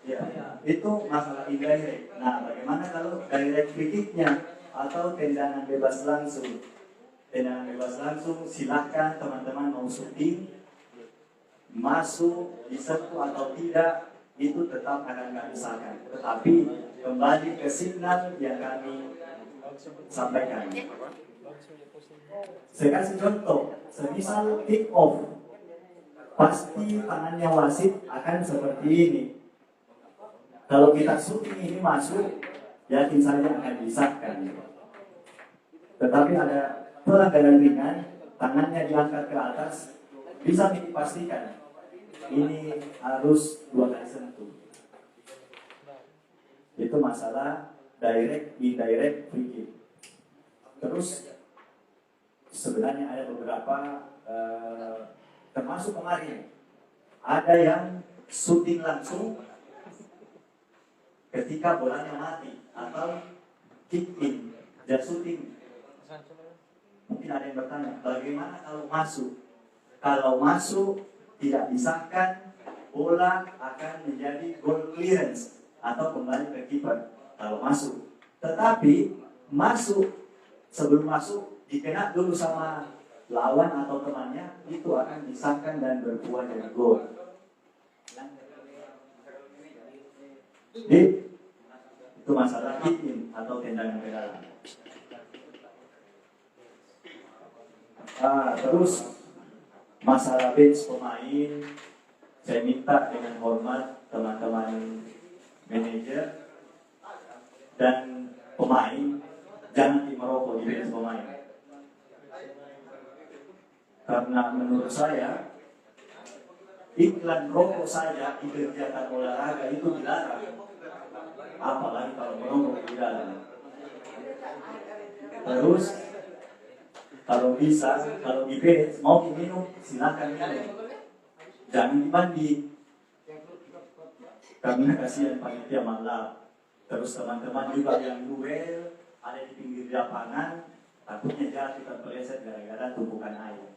[SPEAKER 7] Ya, itu masalah indirect. Nah, bagaimana kalau direct free kick-nya atau tendangan bebas langsung? Tendangan bebas langsung silahkan teman-teman mau shooting, masuk, disentuh atau tidak, itu tetap akan kami disahkan. Tetapi kembali ke signal yang kami sampaikan. Saya kasih contoh, semisal kick off, pasti tangannya wasit akan seperti ini. Kalau kita shooting ini masuk, yakin saja akan disahkan. Tetapi ada pelanggaran ringan, tangannya diangkat ke atas, bisa dipastikan ini harus 2 kali sentuh. Itu masalah direct, indirect, free kick. Terus sebenarnya ada beberapa, termasuk kemarin, ada yang shooting langsung ketika bolanya mati atau kick in, just shooting. Mungkin ada yang bertanya, bagaimana kalau masuk? Kalau masuk tidak disahkan, bola akan menjadi goal clearance atau kembali ke kiper kalau masuk. Tetapi masuk, sebelum masuk dikena dulu sama lawan atau temannya, itu akan disahkan dan berbuah jadi gol. Itu masalah kick in atau tendangan ke dalam. Terus masalah bench pemain, saya minta dengan hormat teman-teman manajer
[SPEAKER 2] dan pemain jangan merokok di bench pemain. Karena menurut saya iklan rokok saja di kegiatan olahraga itu dilarang, apalagi kalau merokok di dalam. Terus kalau bisa, kalau di bench mau minum silakan minum, jangan dibandi, karena kasihan panitia malam. Terus teman-teman juga yang duel ada di pinggir lapangan, takutnya jatuh terpeleset gara-gara tumpukan air.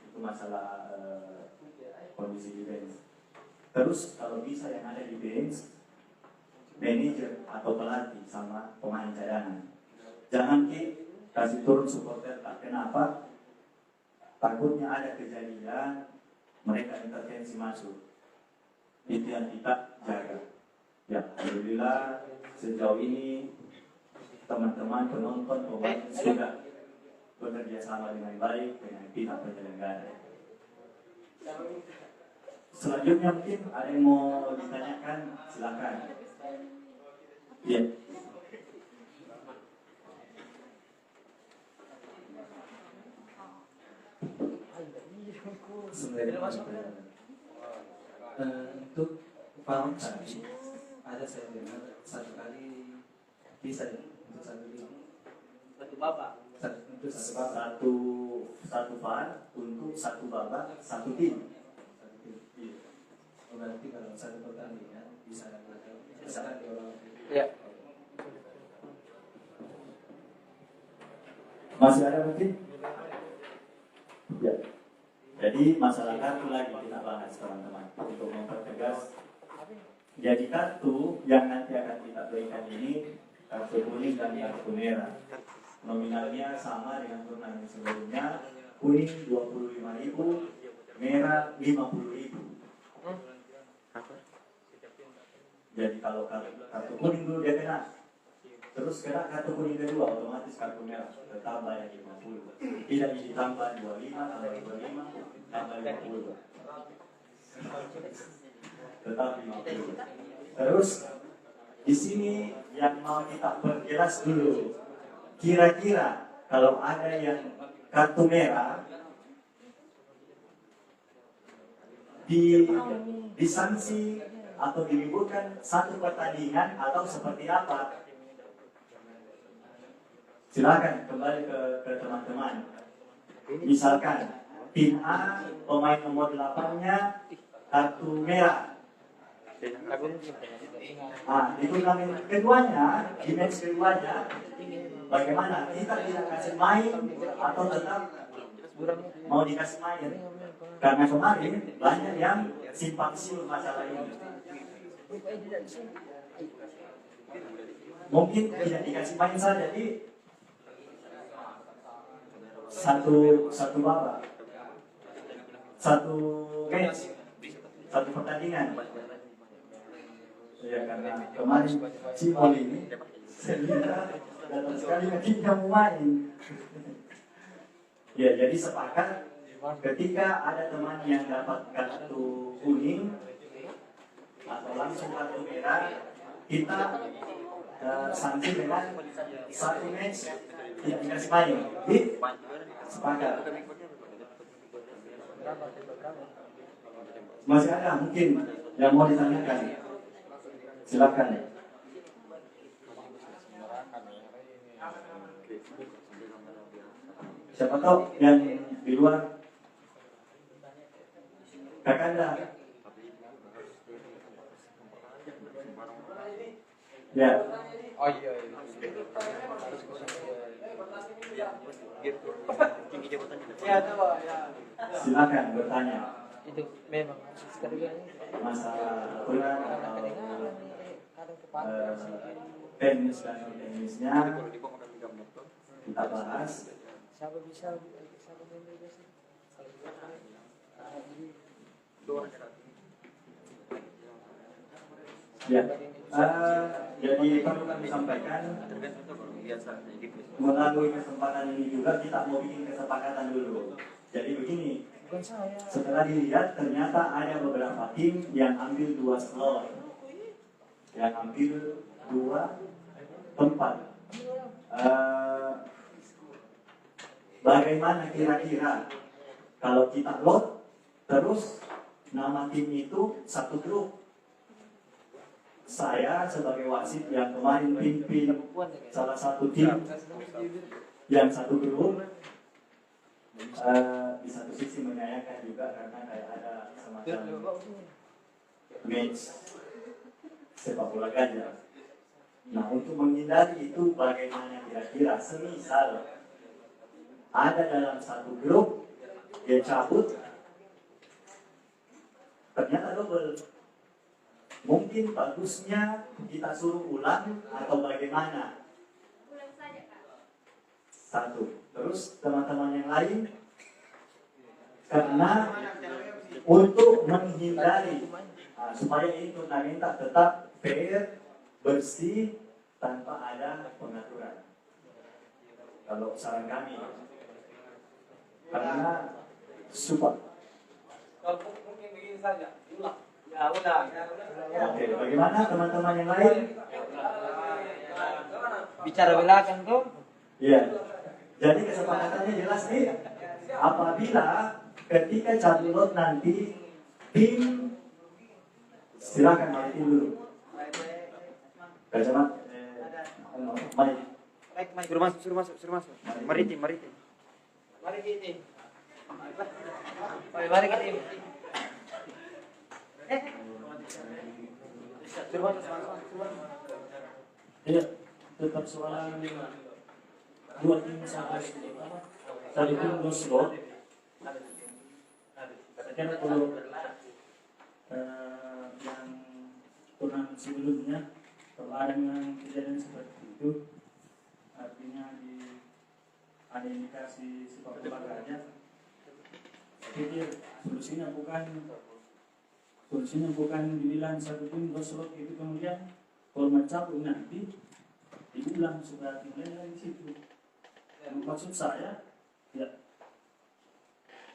[SPEAKER 2] Itu masalah kondisi di bench. Terus kalau bisa yang ada di bench, manajer atau pelatih sama pemain cadangan, jangan kasih turun supporter. Kenapa? Takutnya ada kejadian mereka intervensi masuk. Itu yang kita jaga. Ya, alhamdulillah sejauh ini teman-teman penonton pemain sudah bekerja sama dengan baik dengan pihak penyelenggara. Selanjutnya mungkin ada yang mau ditanyakan, silakan. Ya.
[SPEAKER 3] Untuk paham tadi ada saya dengar satu kali bisa untuk satu tim,
[SPEAKER 9] Satu babak.
[SPEAKER 3] untuk satu babak.
[SPEAKER 2] Satu VAR untuk satu babak satu tim.
[SPEAKER 3] Iya. Berarti kalau satu pertandingan bisa ada misalkan diulang.
[SPEAKER 9] Ya.
[SPEAKER 2] Masih ada mungkin? Ya. Jadi masalah kartu lagi kita bahas teman-teman untuk mempertegas. Jadi kartu yang nanti akan kita berikan ini kartu kuning dan kartu merah. Nominalnya sama dengan turnamen sebelumnya, kuning 25.000, merah 50.000. Jadi kalau kartu kuning dulu dia kena, terus kena kartu kuning kedua, otomatis kartu merah tetap bayar 50. Tidak ditambah 25, tambah 25, tambah 50. Tetap 50. Terus di sini yang mau kita perjelas dulu, kira-kira kalau ada yang kartu merah disanksi atau diliburkan satu pertandingan atau seperti apa? Silakan kembali ke teman-teman. Misalkan tim A pemain nomor 8-nya kartu merah. Di turnamen keduanya, di match keduanya, bagaimana? Kita tidak kasih main atau tetap mau dikasih main? Karena kemarin banyak yang simpang siur masalah ini. Mungkin tidak dikasih main saja di satu babak, satu match, satu pertandingan. Ya karena kemarin Cimol ini saya datang sekali ketika mau main. Ya jadi sepakat ketika ada teman yang dapat kartu kuning atau langsung kartu merah, kita sanksi dengan satu match tidak dikasih main. Sepakat. Masih ada mungkin yang mau ditanyakan? Silakan. Siapa tahu yang di luar? Kakanda. Ya.
[SPEAKER 9] Oh iya.
[SPEAKER 2] Silakan bertanya.
[SPEAKER 10] Itu memang
[SPEAKER 2] Masalah aturan atau teknis dan non teknisnya kita bahas.
[SPEAKER 10] siapa bisa memilih sih?
[SPEAKER 2] Ya, jadi perlu kami sampaikan melalui kesempatan ini juga kita mau bikin kesepakatan dulu. Jadi begini, setelah dilihat ternyata ada beberapa tim yang ambil 2 slot, yang ambil 2 tempat. Bagaimana kira-kira kalau kita load terus nama tim itu satu grup? Saya sebagai wasit yang kemarin pimpin salah satu tim yang satu grup, di satu sisi menyayangkan juga karena kayak ada semacam match sepak bola gajah. Nah, untuk menghindari itu bagaimana kira-kira semisal ada dalam satu grup dia cabut ternyata double, mungkin bagusnya kita suruh ulang atau bagaimana? Satu. Terus teman-teman yang lain, karena untuk menghindari supaya ini turnamen tetap fair, bersih, tanpa ada pengaturan. Kalau saran kami, karena supaya
[SPEAKER 3] Mungkin begini saja, ulang.
[SPEAKER 9] Ya udah.
[SPEAKER 2] oke, bagaimana teman-teman yang lain?
[SPEAKER 10] Bicara belakang tuh.
[SPEAKER 2] Iya. Jadi kesepakatannya jelas nih. Apabila ketika cabut nanti tim silakan mari tim dulu. Kacamat. Mari.
[SPEAKER 1] Suruh masuk. Mari tim.
[SPEAKER 9] Mari gini.
[SPEAKER 10] Mari kita ini.
[SPEAKER 3] Iya, tetap soalan dua tim sampai tadi tim dua slot. Saya kira kalau yang turnamen sebelumnya kalau ada yang kejadian seperti itu, artinya ada indikasi sepak bola gajah. Saya pikir solusinya bukan dibilang satu tim dua slot itu kemudian format cabut nanti diulang supaya tim lain dari situ. Maksud saya, ya,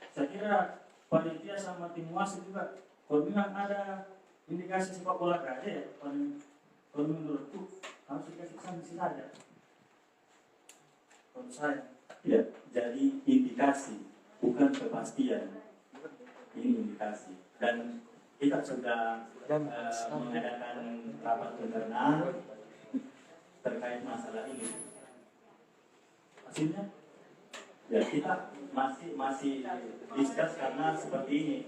[SPEAKER 3] saya kira panitia sama tim wasit juga, kalau memang ada indikasi sepak bola gajah ya, kalau menurutku harus dikasih sanksi saja. Kalau saya,
[SPEAKER 2] Ya, jadi indikasi bukan kepastian. Ini indikasi. Dan kita sudah mengadakan rapat internal terkait masalah ini.
[SPEAKER 3] hasilnya
[SPEAKER 2] Ya, kita masih discuss karena seperti ini.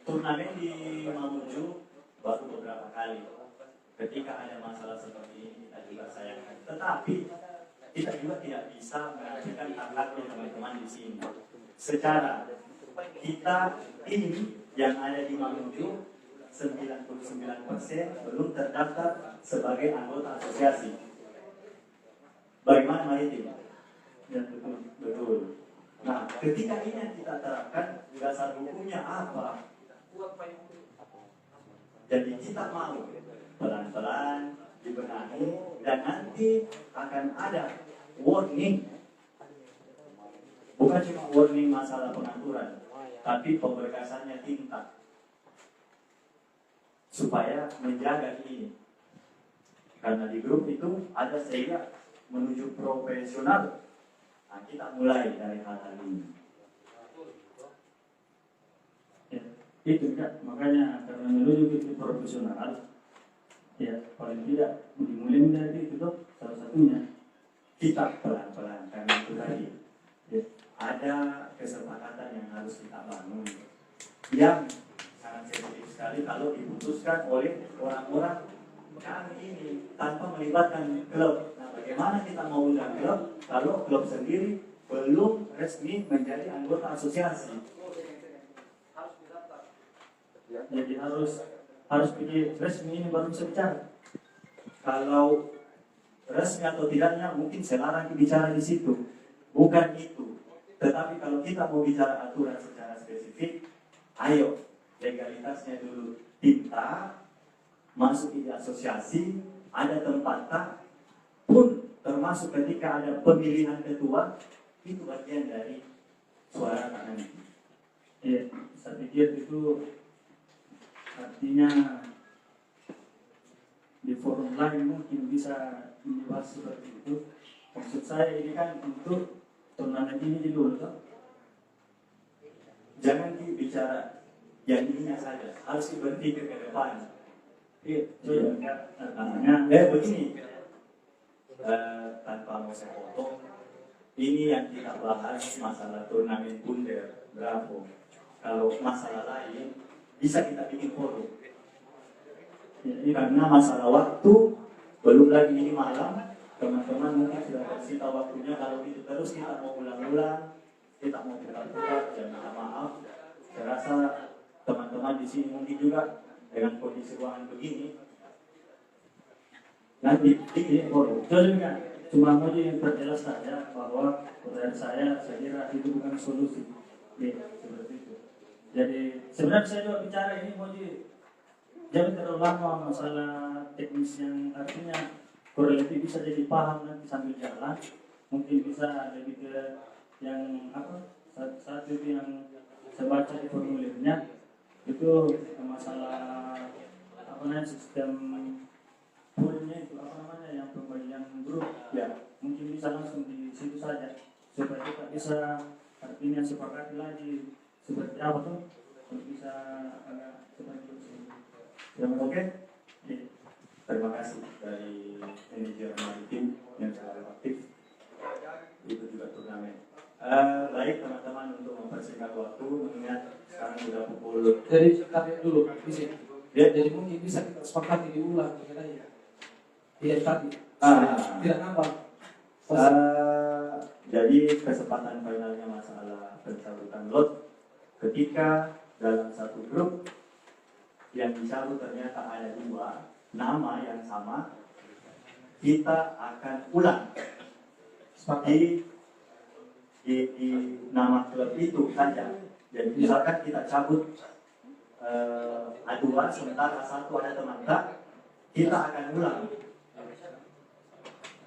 [SPEAKER 2] Turnamen di Mamuju baru beberapa kali. Ketika ada masalah seperti ini kita juga sayangkan. Tetapi kita juga tidak bisa mengabaikan hak-haknya teman-teman di sini. Secara kita tim yang ada di Mamuju 99% belum terdaftar sebagai anggota asosiasi. Bagaimana maritim?
[SPEAKER 3] ya betul.
[SPEAKER 2] Betul. Nah, ketika ini yang kita terapkan, dasar hukumnya apa? Jadi kita mau pelan-pelan dibenahi dan nanti akan ada warning. Bukan cuma warning masalah pengaturan, tapi pemberkasannya tinta supaya menjaga ini. Karena di grup itu ada sehingga menuju profesional. Nah, kita mulai dari hal-hal ini.
[SPEAKER 3] Ya, itu ya, makanya karena menuju ke profesional, ya paling tidak dimulai dari itu tuh salah satunya.
[SPEAKER 2] Kita pelan-pelan karena itu tadi ya, ada kesepakatan yang harus kita bangun yang sangat sensitif sekali kalau diputuskan oleh orang-orang kami ini tanpa melibatkan klub. Nah, bagaimana kita mau undang klub kalau klub sendiri belum resmi menjadi anggota asosiasi?
[SPEAKER 3] Jadi harus pikir resmi ini baru bisa bicara.
[SPEAKER 2] Kalau resmi atau tidaknya mungkin sekarang bicara di situ, bukan itu. Tetapi kalau kita mau bicara aturan secara spesifik, ayo legalitasnya dulu kita masuk di asosiasi, ada tempat tak pun termasuk ketika ada pemilihan ketua, itu bagian dari suara nanti.
[SPEAKER 3] Ya, saya pikir itu artinya
[SPEAKER 7] di forum lain mungkin bisa dibahas seperti itu. Maksud saya ini kan untuk turnamen ini dulu toh. Jangan bicara yang ininya saja, harus berpikir ke depan. Begini, tanpa mau saya potong, ini yang kita bahas masalah turnamen Bundar, Bravo. Kalau masalah lain bisa kita bikin forum. Ini karena masalah waktu, belum lagi ini malam, teman-teman mungkin sudah tersita waktunya. Kalau itu terus kita mau ulang-ulang, kita mau putar-putar, ya minta maaf. Saya rasa teman-teman di sini mungkin juga dengan kondisi ruangan begini, nanti bikin forum. Jadi kan, cuma mau diperjelas saja bahwa pertanyaan saya kira itu bukan solusi. Seperti itu. Jadi sebenarnya saya juga bicara ini mau jangan terlalu lama masalah teknis yang artinya kurang lebih bisa jadi paham nanti sambil jalan. Mungkin bisa lebih ke yang apa satu itu yang saya baca di formulirnya itu masalah apa namanya sistem poolnya itu apa namanya yang pembagian grup ya mungkin bisa langsung di situ saja supaya kita bisa artinya sepakati lagi seperti apa tuh bisa agak seperti itu. Oke? Terima kasih dari manajer maritim yang selalu aktif. Itu juga turnamen. Baik teman-teman, untuk mempersingkat waktu mengingat sekarang sudah pukul.
[SPEAKER 3] Jadi tarik dulu di sini. Jadi mungkin bisa kita sepakati diulang mengenai tidak tadi. Tidak nambah.
[SPEAKER 7] Jadi kesempatan finalnya masalah pencabutan lot ketika dalam satu grup yang dicabut ternyata ada 2 nama yang sama, kita akan ulang di nama klub itu saja. Jadi misalkan kita cabut A2 sementara satu ada teman tak, kita akan ulang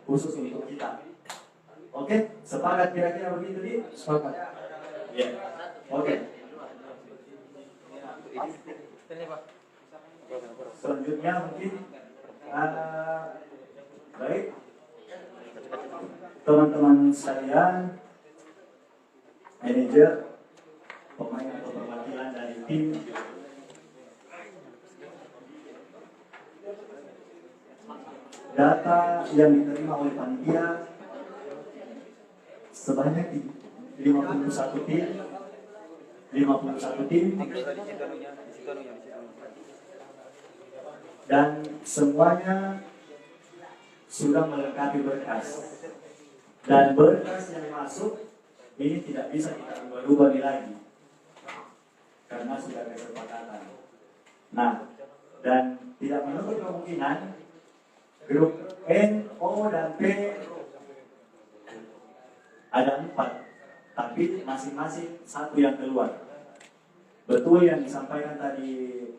[SPEAKER 7] khusus untuk kita. Oke, sepakat kira-kira begitu di?
[SPEAKER 3] Sepakat.
[SPEAKER 7] Ya. Oke. Selanjutnya mungkin baik teman-teman sekalian, manajer, pemain atau perwakilan dari tim, data yang diterima oleh panitia sebanyak 51 tim, dan semuanya sudah melengkapi berkas. Dan berkas yang masuk ini tidak bisa kita ubah-ubah lagi karena sudah kesepakatan. Nah, dan tidak menutup kemungkinan grup N, O, dan P ada 4, tapi masing-masing satu yang keluar. Betul yang disampaikan tadi,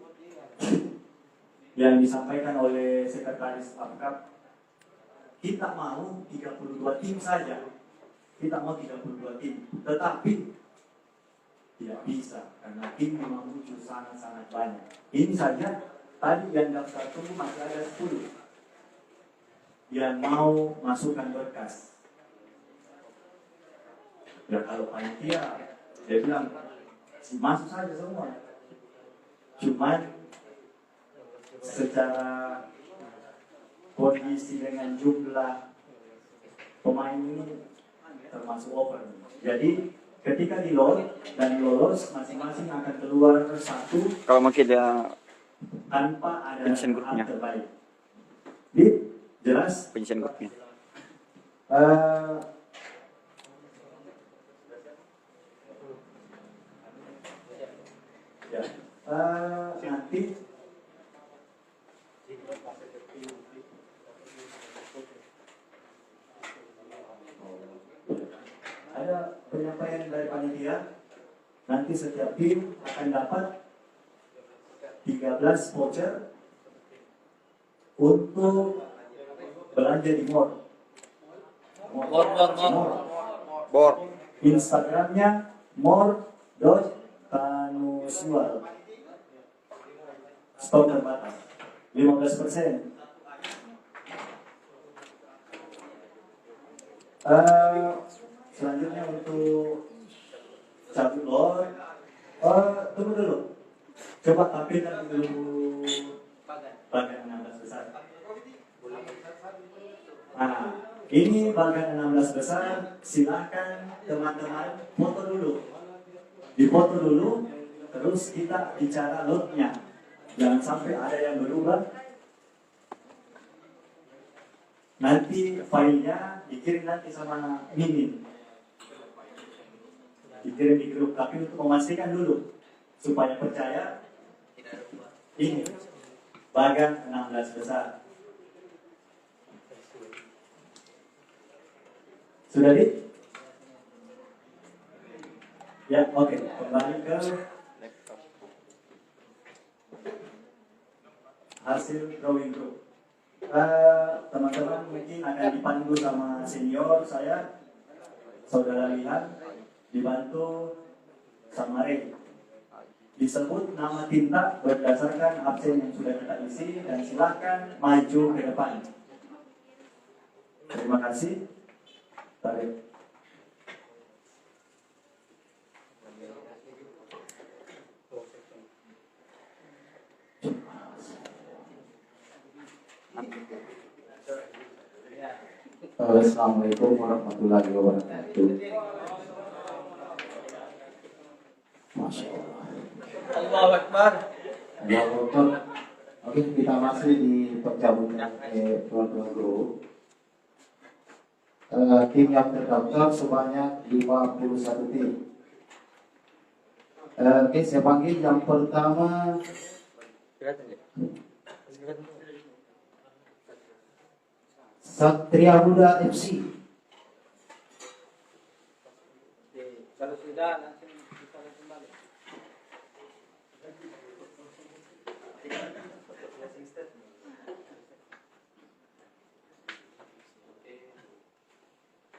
[SPEAKER 7] yang disampaikan oleh Sekretaris Pamkap, kita mau 32 tim saja. Kita mau 32 tim, tetapi tidak bisa karena tim memang muncul sangat-sangat banyak. Ini saja tadi yang daftar tunggu masih ada 10 yang mau masukkan berkas. Ya kalau panitia dia bilang masuk saja semua. Cuman secara kondisi dengan jumlah pemain ini termasuk over. Jadi ketika di load dan lolos masing-masing akan keluar satu.
[SPEAKER 1] Kalau mungkin dia
[SPEAKER 7] tanpa ada
[SPEAKER 1] penyisian grupnya.
[SPEAKER 7] Terbaik. Jelas?
[SPEAKER 1] Penyisian grupnya.
[SPEAKER 7] Ya. Nanti ada penyampaian dari panitia. Nanti setiap tim akan dapat 13 voucher untuk belanja di mall.
[SPEAKER 1] Bor.
[SPEAKER 7] Instagramnya more.tanusual. Stok terbatas 15%.
[SPEAKER 2] Selanjutnya untuk cabut lor. Tunggu dulu. Coba tampilkan dulu bagan 16 besar. Nah, ini bagan 16 besar. Silahkan teman-teman foto dulu. Difoto dulu, terus kita bicara lotnya. Jangan sampai ada yang berubah. Nanti filenya dikirim nanti sama Mimin. Dikirim di grup, tapi untuk memastikan dulu supaya percaya ini bagan 16 besar. Sudah di? Ya, oke. Kembali ke hasil drawing group. Teman-teman mungkin akan dipandu sama senior saya, saudara Lihan, dibantu sama Ray. Disebut nama tinta berdasarkan absen yang sudah kita isi dan silakan maju ke depan. Terima kasih. Tarik.
[SPEAKER 11] Assalamualaikum warahmatullahi wabarakatuh. Masya Allah.
[SPEAKER 9] Allahu Akbar.
[SPEAKER 11] Allahu Akbar. Oke, kita masih di pencabutan keluarga group. Tim yang terdaftar sebanyak 51 tim. Oke, saya panggil yang pertama. Satria Muda FC.
[SPEAKER 9] Kalau sudah langsung kita kembali.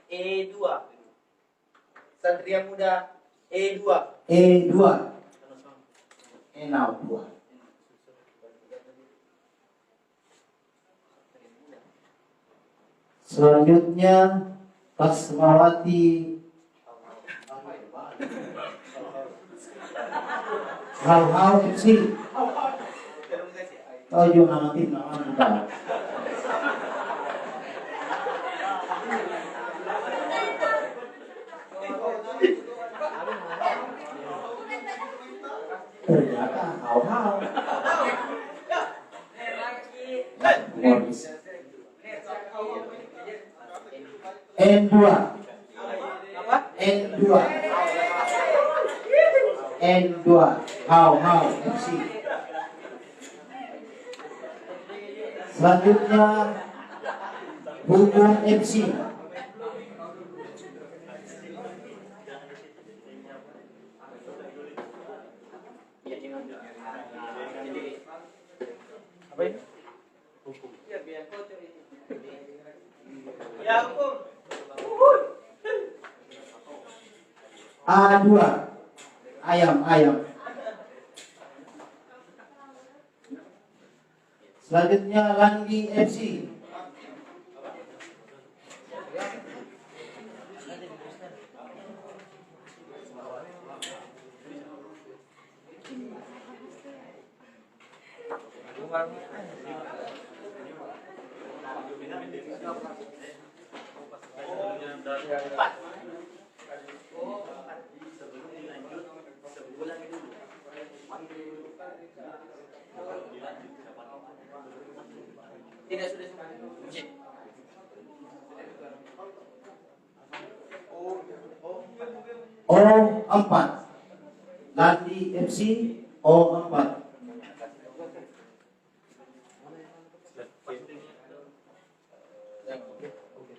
[SPEAKER 9] E2. Satria Muda E2.
[SPEAKER 11] E2. E2. Selanjutnya Kasmawati Hal-Hal FC. Oh, yuk nama tim nama kita. Ternyata Hal-Hal. N2. N2. N2. How FC. Selanjutnya Hubung FC.
[SPEAKER 9] Apa ini? Ya, hukum.
[SPEAKER 11] A2. Ayam. Selanjutnya Landi FC.
[SPEAKER 9] Tidak sudah semua.
[SPEAKER 11] O4. Landi FC O4.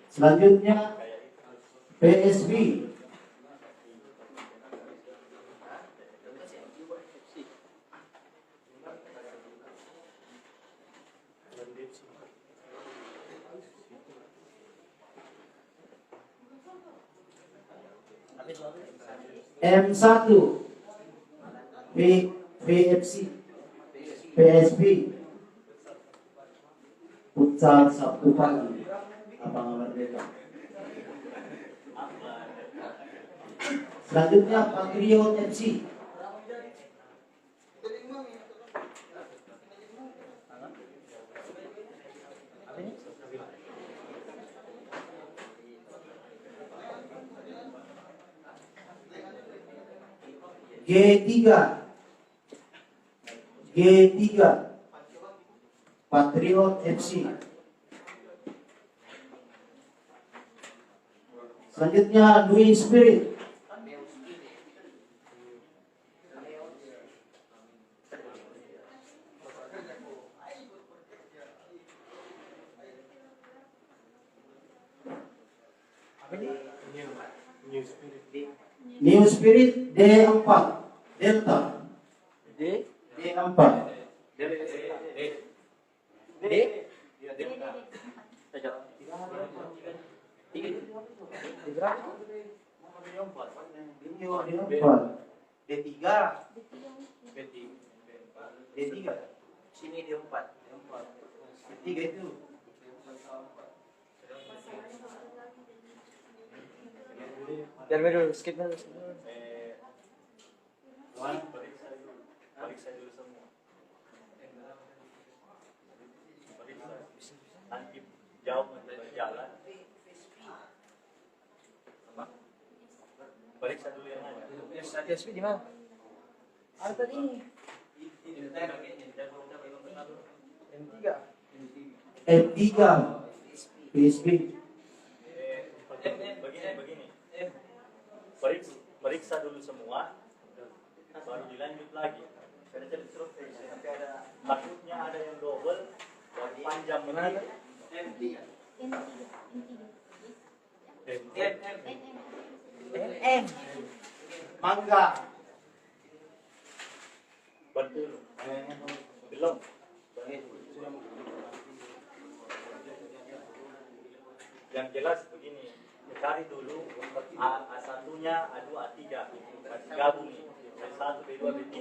[SPEAKER 11] Selanjutnya PSV. M1 VFC PSV Putar Sabtu pagi Lapangan Merdeka. Selanjutnya Patriot FC. G3 Patriot FC. Selanjutnya New Spirit. New Spirit D4 Delta. D4.
[SPEAKER 10] D3. Sini D4. D3 itu. Biar dulu, skip dulu.
[SPEAKER 2] Periksa dulu semua. Nanti jauh berjalan. Apa? Periksa dulu yang ada.
[SPEAKER 10] PSP di mana? Ada tadi.
[SPEAKER 11] M3 PSP.
[SPEAKER 2] Begini. Periksa dulu semua, baru dilanjut lagi. Tapi takutnya ada yang double, baru panjang begini.
[SPEAKER 10] NN.
[SPEAKER 11] Mangga.
[SPEAKER 2] Betul. Belum. Yang jelas begini, cari dulu A1-nya, A2, A3, gabung nih, B1, B2, B3.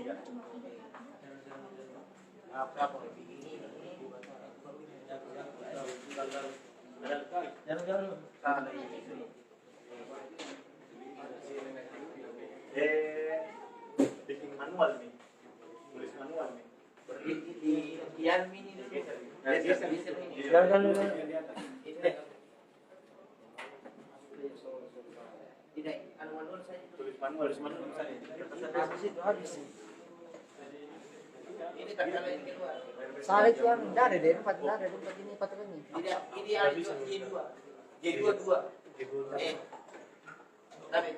[SPEAKER 2] Bikin manual nih, tulis manual nih.
[SPEAKER 10] Yang mini dulu. Tidak, manual saya.
[SPEAKER 2] Tulis manual saya.
[SPEAKER 10] Habis itu habis. Ini tak kalau ini keluar.
[SPEAKER 12] Salah itu yang enggak ada deh, empat enggak ada tempat ini patokan ini.
[SPEAKER 10] Tidak, ini yang J2. J2 2. Tapi.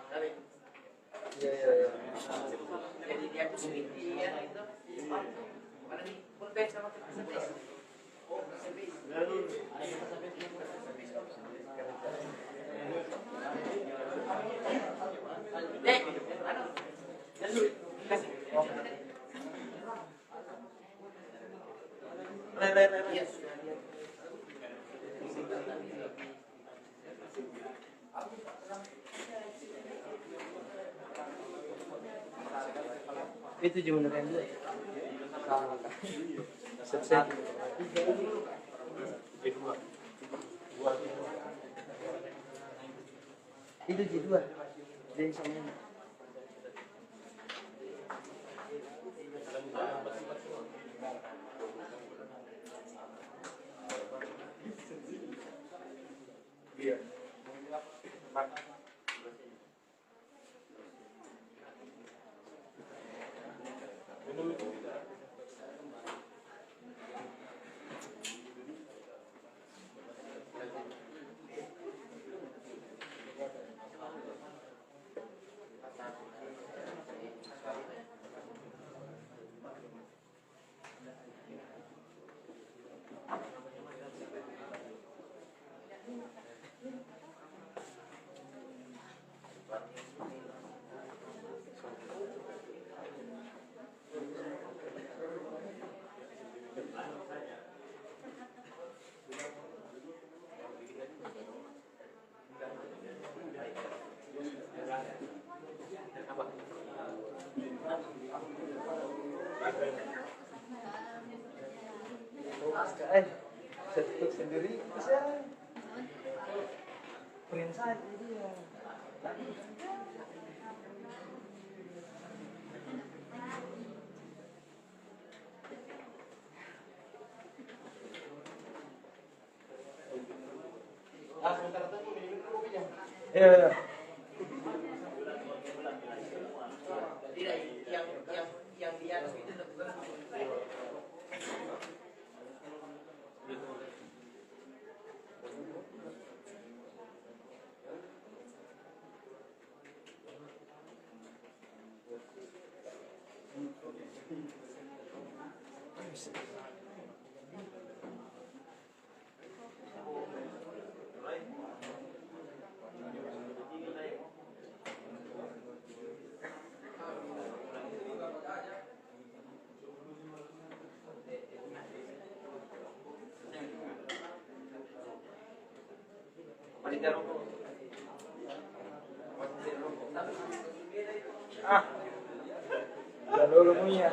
[SPEAKER 10] Tapi. Ya. Jadi dia tuh seperti ya itu. Mana nih? Fullback sama service. Oh, service. Dek, anu. Lalu kasih. Yes.
[SPEAKER 12] Itu cuma dengan dua. Itu J2. Dari sama ini. Sendiri bisa. Keren saja dia. Iya.
[SPEAKER 10] Yang di atas itu
[SPEAKER 12] Dulu punya.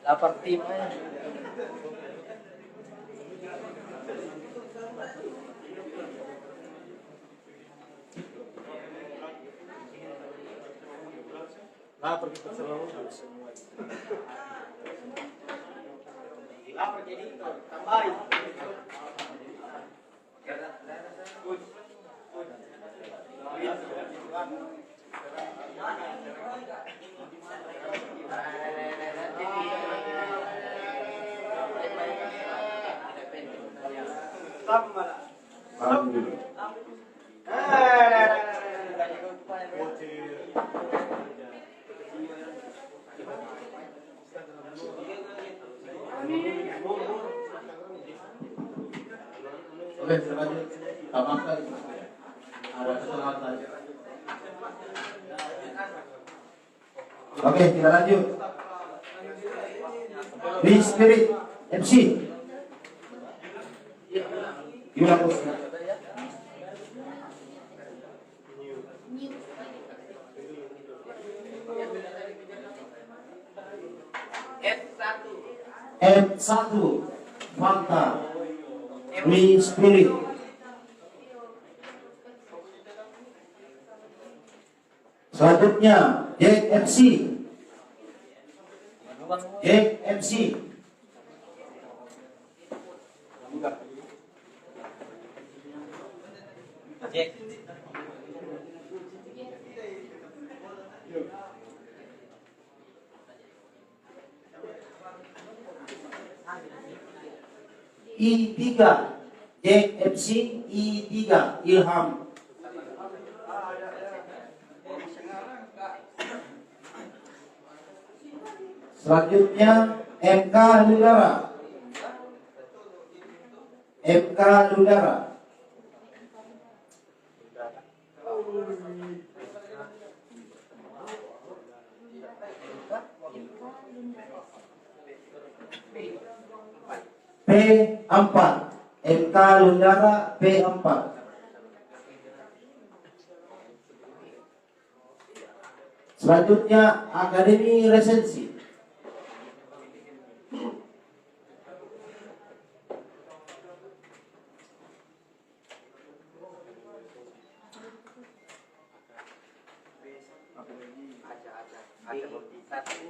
[SPEAKER 12] Lapar tim aja.
[SPEAKER 2] Lapar kita selalu.
[SPEAKER 9] Lapar jadi tambahin.
[SPEAKER 11] Oke, selanjutnya tambahkan ada setengah tadi. Oke, kita lanjut. Di Spirit MC. Gimana bos? M1 Fanta Green Spirit. Selanjutnya Jack MC. Jack MC. I3 Jack MC I3 Ilham. Selanjutnya MK Ludara. MK Ludara. P4 MK Ludara P4. Selanjutnya Akademi Resensi.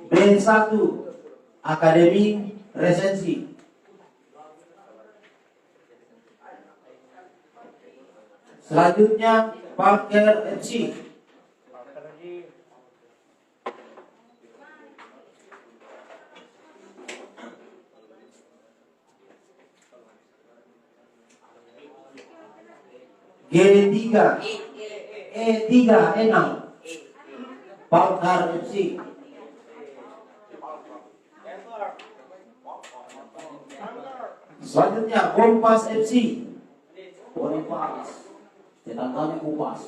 [SPEAKER 11] B1 Akademi Resensi. Selanjutnya Parker FC. G3 E3 Enam Parker FC. Selanjutnya Kompas FC. Kompas Tetangkanya Kompas.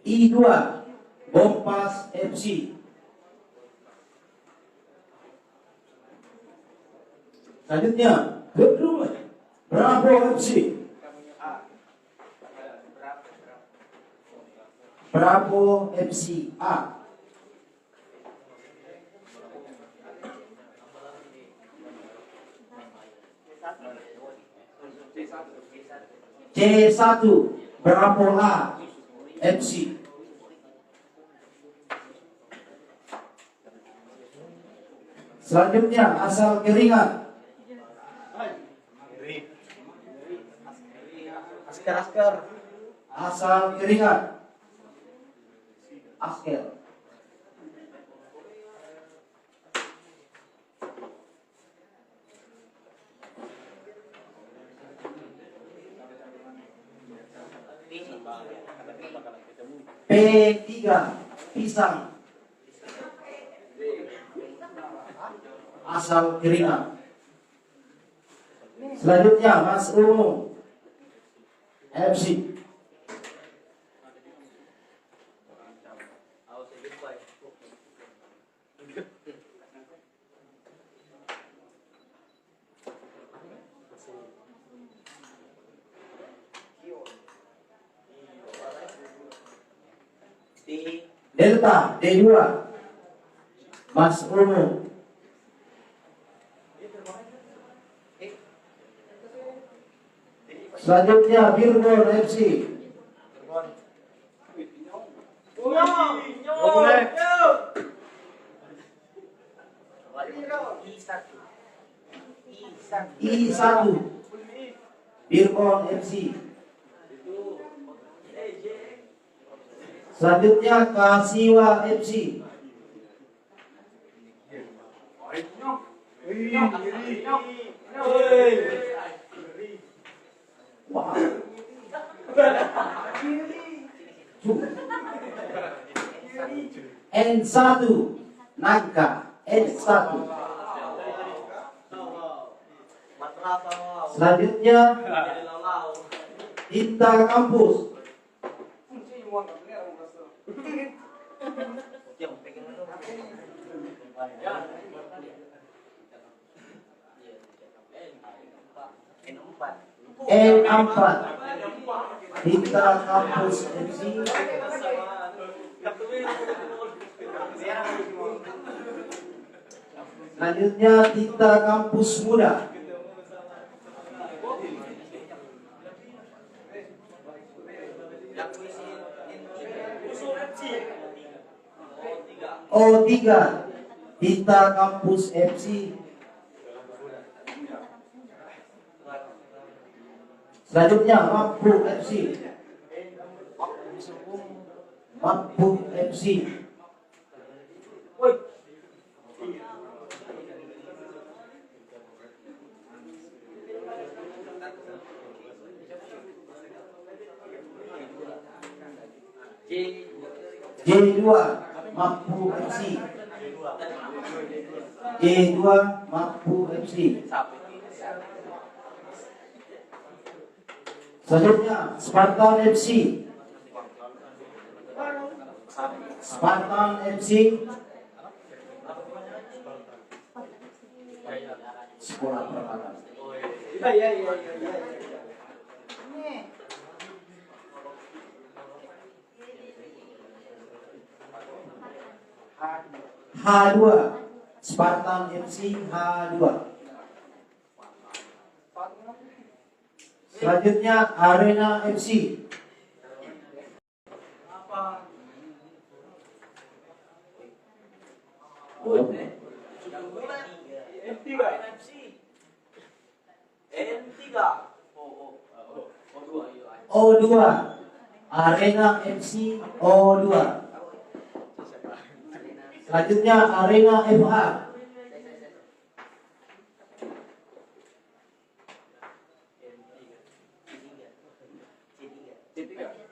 [SPEAKER 11] I2 Kompas FC. Selanjutnya Gedung Bravo FC. Bravo FC A. C1 Bravo A FC. Selanjutnya Asal Keringat.
[SPEAKER 12] Asker.
[SPEAKER 11] Asal Keringat. Asker. P3 Pisang. Asal Keringat. Selanjutnya Mas Ungu FC. Delta D2 Mas Ungu. Selanjutnya Birbon FC. I1 Birbon FC. Selanjutnya Kasiwa FC. Wow. N1 Nangka N1. Selanjutnya Inta Kampus. N4 Tita Kampus FC. Selanjutnya Tita Kampus Muda. O3 Tita Kampus FC. Selanjutnya Mampu FC. Mampu FC. J2 Mampu FC. J2 Mampu FC. Selanjutnya Spartan FC. Spartan FC. Sekolah peralatan.
[SPEAKER 9] Iya.
[SPEAKER 11] H2 Spartan FC H2. Selanjutnya Arena FC. O2 Arena FC O2. Selanjutnya Arena FH.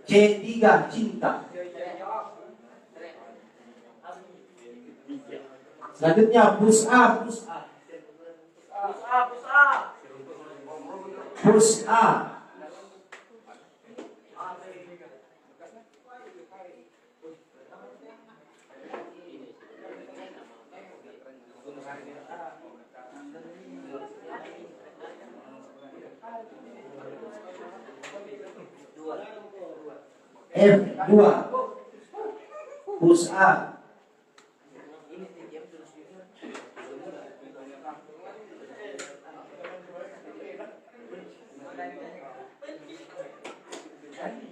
[SPEAKER 11] C3 Cinta. Selanjutnya Push A. F2 Push A.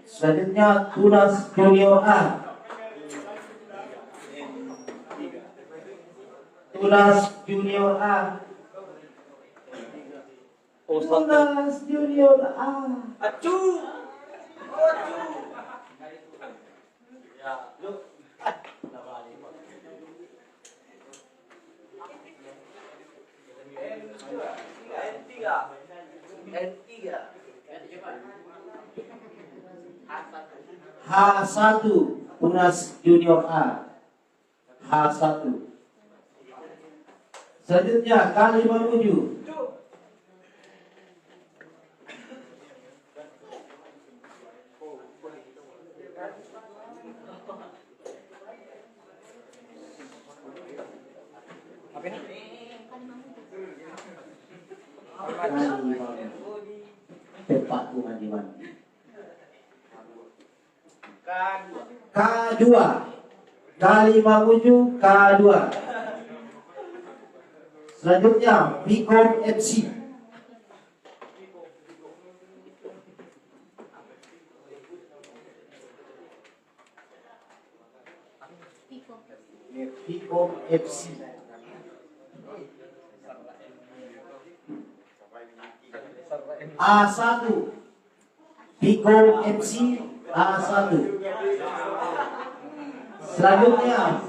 [SPEAKER 11] Selanjutnya Tunas Junior A. Tunas Junior A. Tunas Junior A. H1 Tunas Junior A. H1. Selanjutnya kali menuju tempat mandi. K2 Kali Mamuju K2. Selanjutnya Vicom FC. Vicom FC. A1 Vicom FC A1. Selanjutnya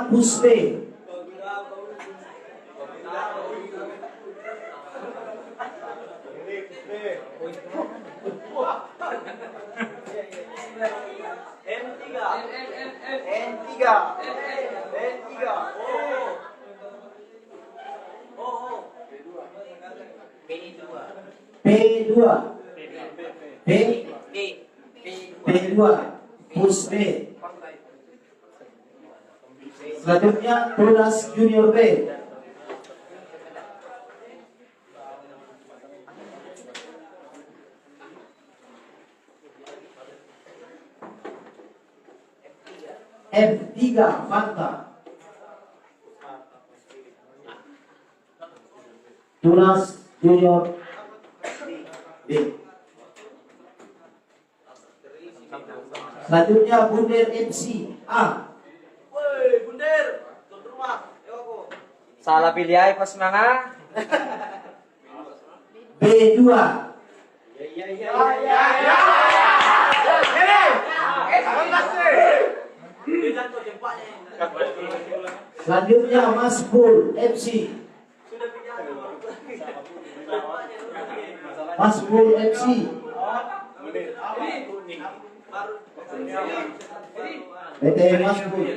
[SPEAKER 11] Puspe. P2 P2 Puspe. Selanjutnya Tunas Junior B. F3 Fanta. Tunas Junior B. Selanjutnya Bunder FC A.
[SPEAKER 9] Woi, Bunder, tuan rumah, ayo aku.
[SPEAKER 12] Salah pilih aja pas mana?
[SPEAKER 11] B2. Selanjutnya Masbul FC. Masbul FC. PT Masbul.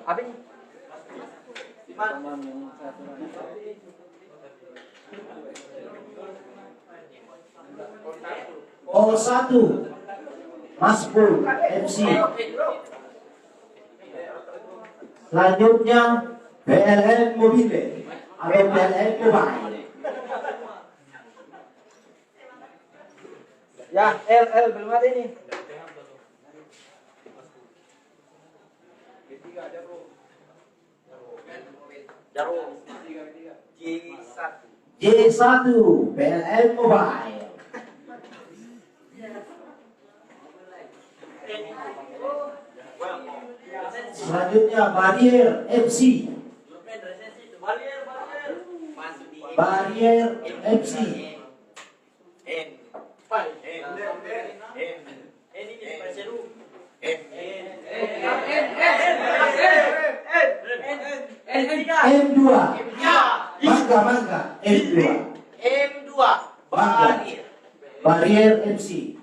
[SPEAKER 12] Apa ini?
[SPEAKER 11] O1 Masbul FC. Selanjutnya BLN Mobile atau BLN Mobile.
[SPEAKER 12] Ya, L belum ada ini. J1 BLN Mobile. Selanjutnya Barrier FC. Barrier FC. M2 Mangga M2 Barrier MC.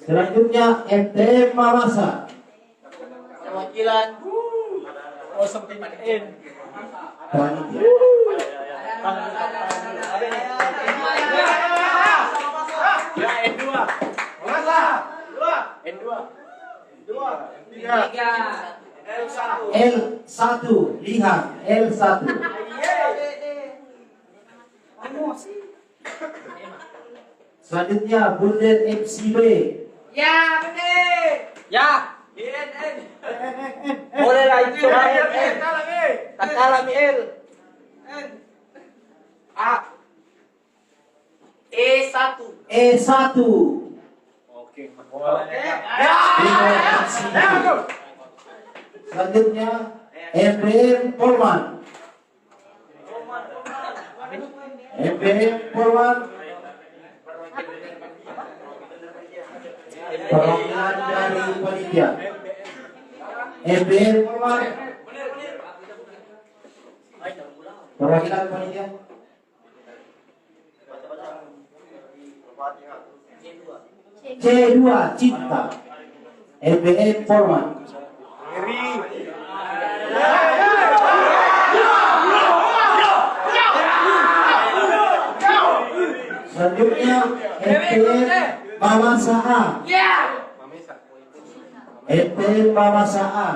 [SPEAKER 12] Selanjutnya MTM Mamasa.
[SPEAKER 9] Perwakilan N.
[SPEAKER 11] Panitia. L1 lihat L1. Selanjutnya Bunder FCB.
[SPEAKER 10] Ya, bener.
[SPEAKER 12] Ya. Boleh lah itu coba N. Tak kalah mi L. A.
[SPEAKER 10] E1.
[SPEAKER 11] E1.
[SPEAKER 2] Oke.
[SPEAKER 11] Selanjutnya MBM Polman. MBM Polman. Perwakilan dari panitia. MBM Polman. Perwakilan panitia. C2 Cinta. MBM Polman. Selanjutnya MPM Mamasa A. MPM Mamasa A.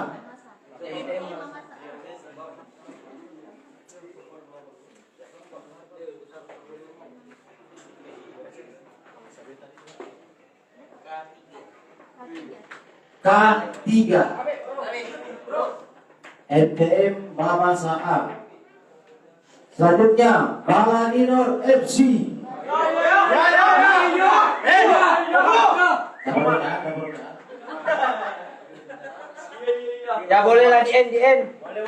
[SPEAKER 11] K3 MPM Mamasa A. Selanjutnya Baladinor FC.
[SPEAKER 12] Ya boleh lah di N.
[SPEAKER 2] Boleh.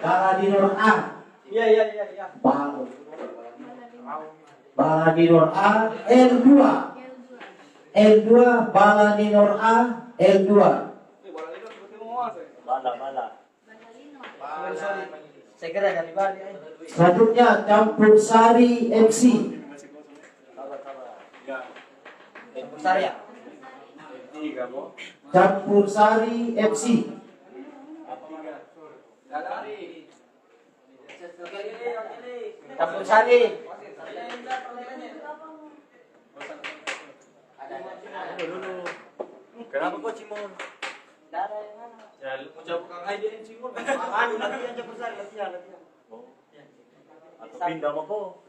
[SPEAKER 11] Baladinor A.
[SPEAKER 9] Iya.
[SPEAKER 11] Baladinor A L2. L2 Baladinor A L2.
[SPEAKER 12] Bala. Saya kira dari Bali.
[SPEAKER 11] Selanjutnya Campur Sari FC.
[SPEAKER 12] Campur Sari ya?
[SPEAKER 11] Campur Sari FC.
[SPEAKER 12] Campur Sari.
[SPEAKER 2] Kenapa kok Cimon? Ya, mau jawab Kang Aiden Cimon. Latihan Campur Sari, latihan. Atau pindah mau kok?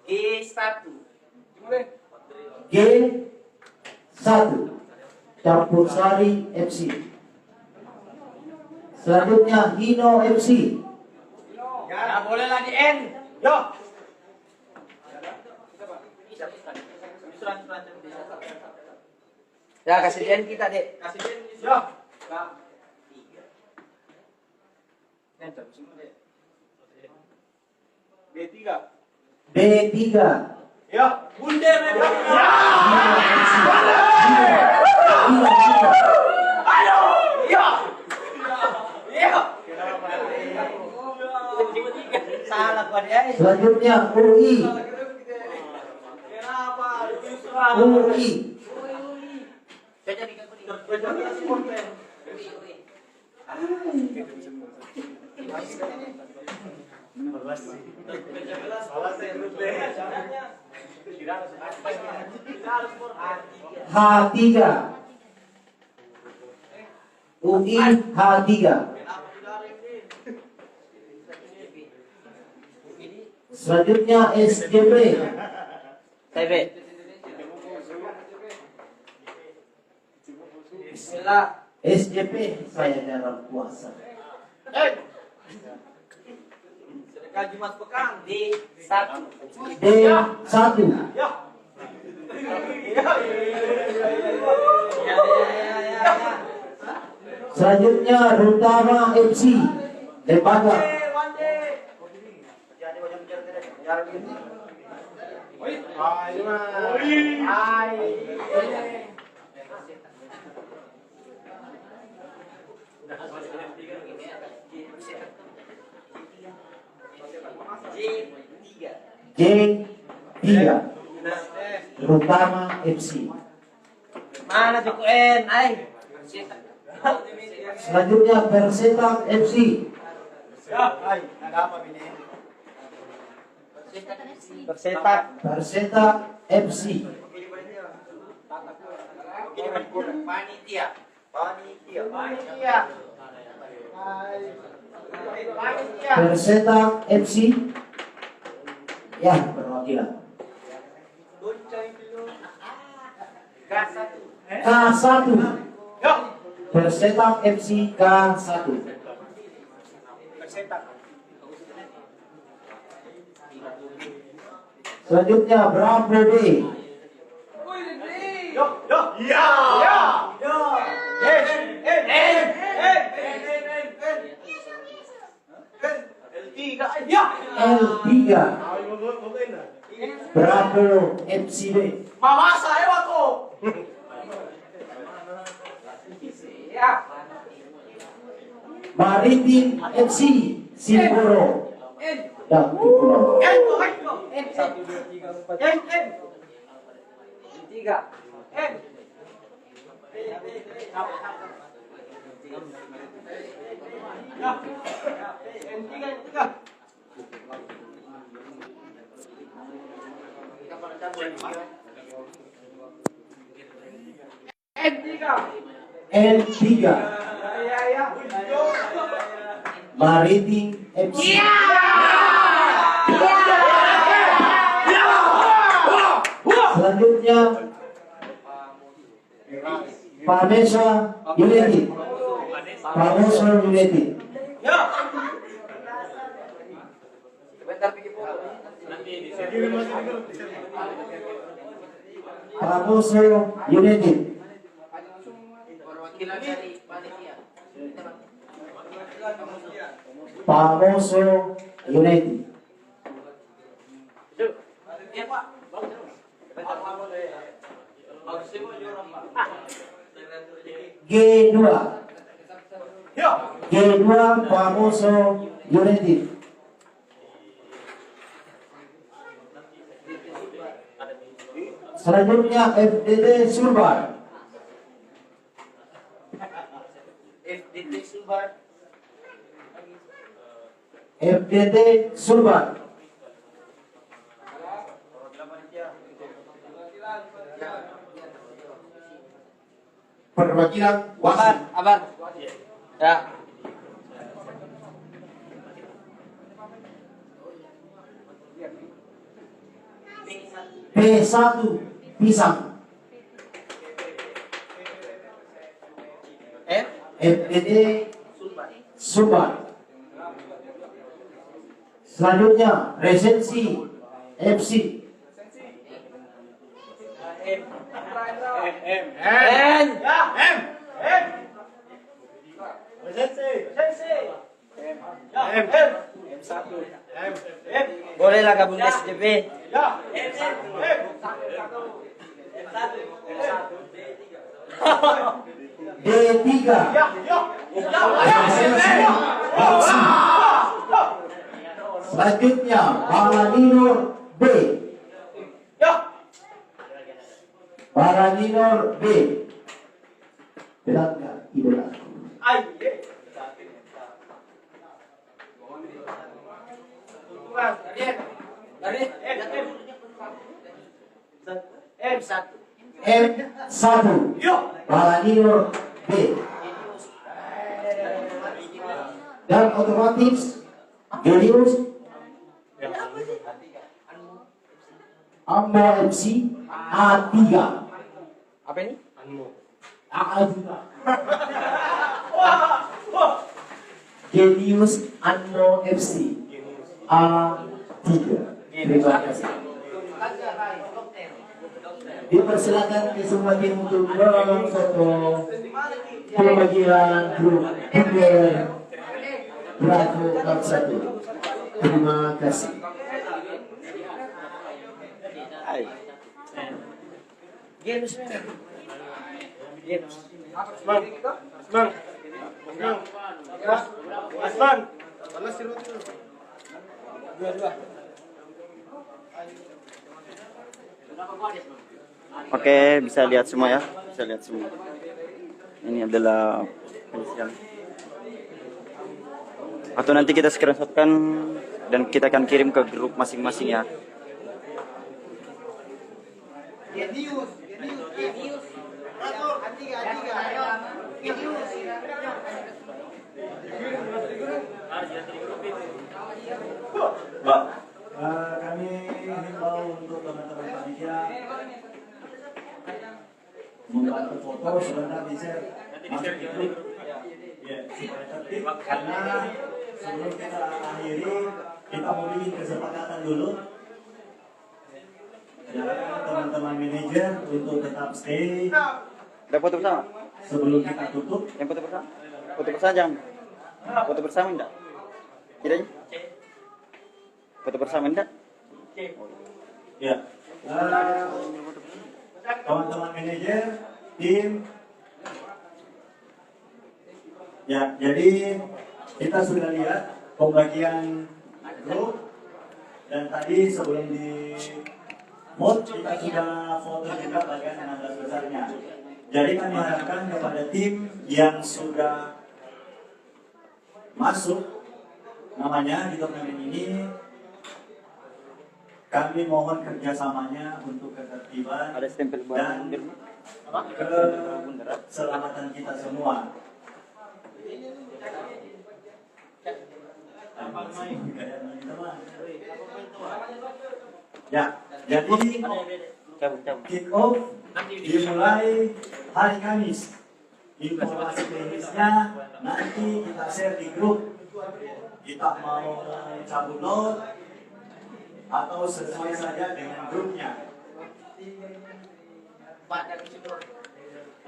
[SPEAKER 10] E1.
[SPEAKER 11] G1 Campur Sari FC. Selanjutnya Hino FC.
[SPEAKER 9] Ya, boleh lah di N. Yo.
[SPEAKER 12] Ya, kasih N kita, Dek.
[SPEAKER 9] Kasih N. Yo. B3.
[SPEAKER 11] B3
[SPEAKER 9] Ya, Bundar. Ya. Ayo. Ya. Ya. Salah gua dia.
[SPEAKER 11] Selanjutnya UI.
[SPEAKER 9] Kenapa?
[SPEAKER 11] UI. H3 UI H3. Selanjutnya SJP.
[SPEAKER 12] TB.
[SPEAKER 9] Bismillah.
[SPEAKER 11] SJP saya dalam puasa.
[SPEAKER 9] Sedekah Jumat Pekan di
[SPEAKER 11] D1
[SPEAKER 9] Ya.
[SPEAKER 11] Selanjutnya Rutama FC Lembaga. J3 Rutama FC.
[SPEAKER 12] Mana cukup N, ay.
[SPEAKER 11] Selanjutnya Perseta FC.
[SPEAKER 9] Ya, ada apa ini?
[SPEAKER 12] Perseta.
[SPEAKER 11] Perseta FC.
[SPEAKER 9] Panitia.
[SPEAKER 11] Perseta FC. Ya, perwakilan. K1 Perseta FC K1. Selanjutnya Bravo B.
[SPEAKER 9] Ya.
[SPEAKER 11] L3 Bravo FCB.
[SPEAKER 9] Mama saya waktu.
[SPEAKER 11] Maritim FC Singapura dan Kepulauan. N3 Maritim FC. Selanjutnya Pamesa United. Pamesa United. Pamesa United.
[SPEAKER 10] Perwakilan dari panitia.
[SPEAKER 11] Pamesa United.
[SPEAKER 9] Ya, Pak.
[SPEAKER 11] G2 G2 Pamesa United. Selanjutnya FDT Sulbar.
[SPEAKER 9] FDT Sulbar.
[SPEAKER 11] FDT Sulbar. Perwakilan wasit.
[SPEAKER 12] Abar. Ya.
[SPEAKER 11] P1 Pisang. FPT Sumbar. Selanjutnya Resensi FC.
[SPEAKER 12] Bolehlah gabung di SDB.
[SPEAKER 11] D3. Selanjutnya Balaninor B. Balaninor B. Berat nggak idola? M1 Balaninor B. Dan otomatis Genius Ambo MC A3.
[SPEAKER 12] Apa ini?
[SPEAKER 11] A3.
[SPEAKER 7] Genius Anmo FC A3. Terima kasih. Dipersilakan ke semua tim untuk foto pembagian grup Bunder Bravo Cup 1. Terima kasih.
[SPEAKER 12] Games man. Games.
[SPEAKER 4] Asman. Panas si Ruti.
[SPEAKER 12] Dua.
[SPEAKER 1] Oke, bisa lihat semua ya. Bisa lihat semua. Ini adalah penyisian. Atau nanti kita screenshotkan dan kita akan kirim ke grup masing-masing ya.
[SPEAKER 2] Mbak, kami himbau untuk teman-teman panitia membantu foto sebentar di share masuk ke grup ya supaya tertib, karena sebelum kita akhiri kita mau bikin kesepakatan dulu ya, teman-teman manajer untuk tetap stay.
[SPEAKER 1] Ada foto bersama?
[SPEAKER 2] Sebelum kita tutup.
[SPEAKER 1] Yang foto bersama? Foto bersama jangan. Foto bersama enggak? Tidak? Foto bersama enggak?
[SPEAKER 2] Ya. Teman-teman manajer, tim. Ya, jadi kita sudah lihat pembagian grup dan tadi sebelum di vote kita sudah foto juga bagian 16 besarnya. Jadi kami harapkan kepada tim yang sudah masuk namanya di turnamen ini, kami mohon kerjasamanya untuk ketertiban dan keselamatan kita semua. Ya, jadi kick off dimulai hari Kamis. Informasi teknisnya nanti kita share di grup. Kita mau cabut load atau sesuai saja dengan grupnya.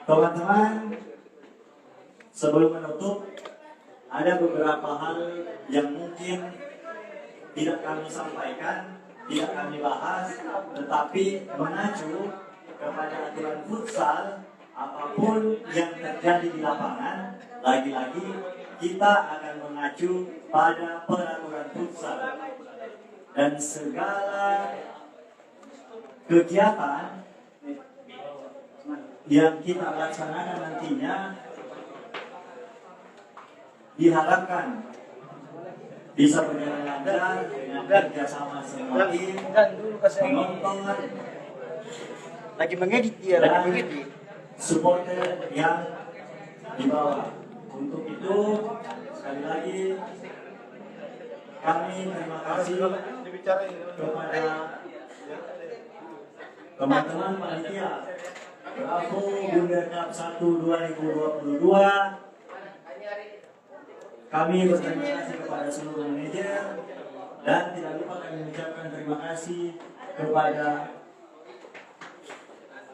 [SPEAKER 2] Teman-teman, sebelum menutup, ada beberapa hal yang mungkin tidak kami sampaikan, tidak kami bahas, tetapi mengacu kepada aturan futsal. Apapun yang terjadi di lapangan, lagi-lagi kita akan mengacu pada peraturan futsal. Dan segala kegiatan yang kita laksanakan nantinya diharapkan bisa berjalan lancar dengan kerjasama semua tim, penonton,
[SPEAKER 12] lagi mengedit dia, lagi mengedit.
[SPEAKER 2] Supporter yang di bawah. Untuk itu sekali lagi kami terima kasih kepada teman-teman panitia Bravo Bundar Cup 1 2022. Kami berterima kasih kepada seluruh manajer dan tidak lupa kami mengucapkan terima kasih kepada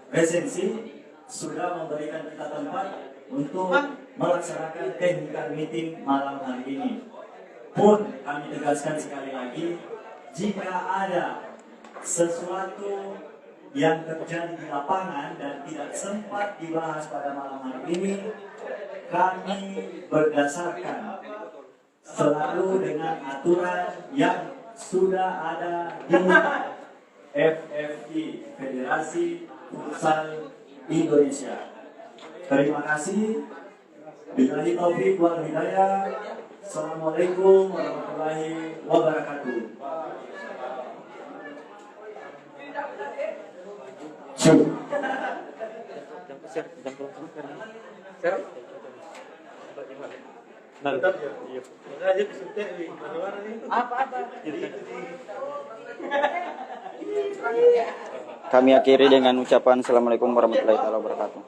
[SPEAKER 2] Resensi sudah memberikan kita tempat untuk melaksanakan technical meeting malam hari ini. Pun kami tegaskan sekali lagi, jika ada sesuatu yang terjadi di lapangan dan tidak sempat dibahas pada malam hari ini, kami berdasarkan selalu dengan aturan yang sudah ada di FFI, Federasi Futsal Indonesia. Terima kasih. Billahi taufiq wal hidayah. Assalamualaikum warahmatullahi wabarakatuh.
[SPEAKER 1] Kami akhiri dengan ucapan Assalamualaikum warahmatullahi wabarakatuh.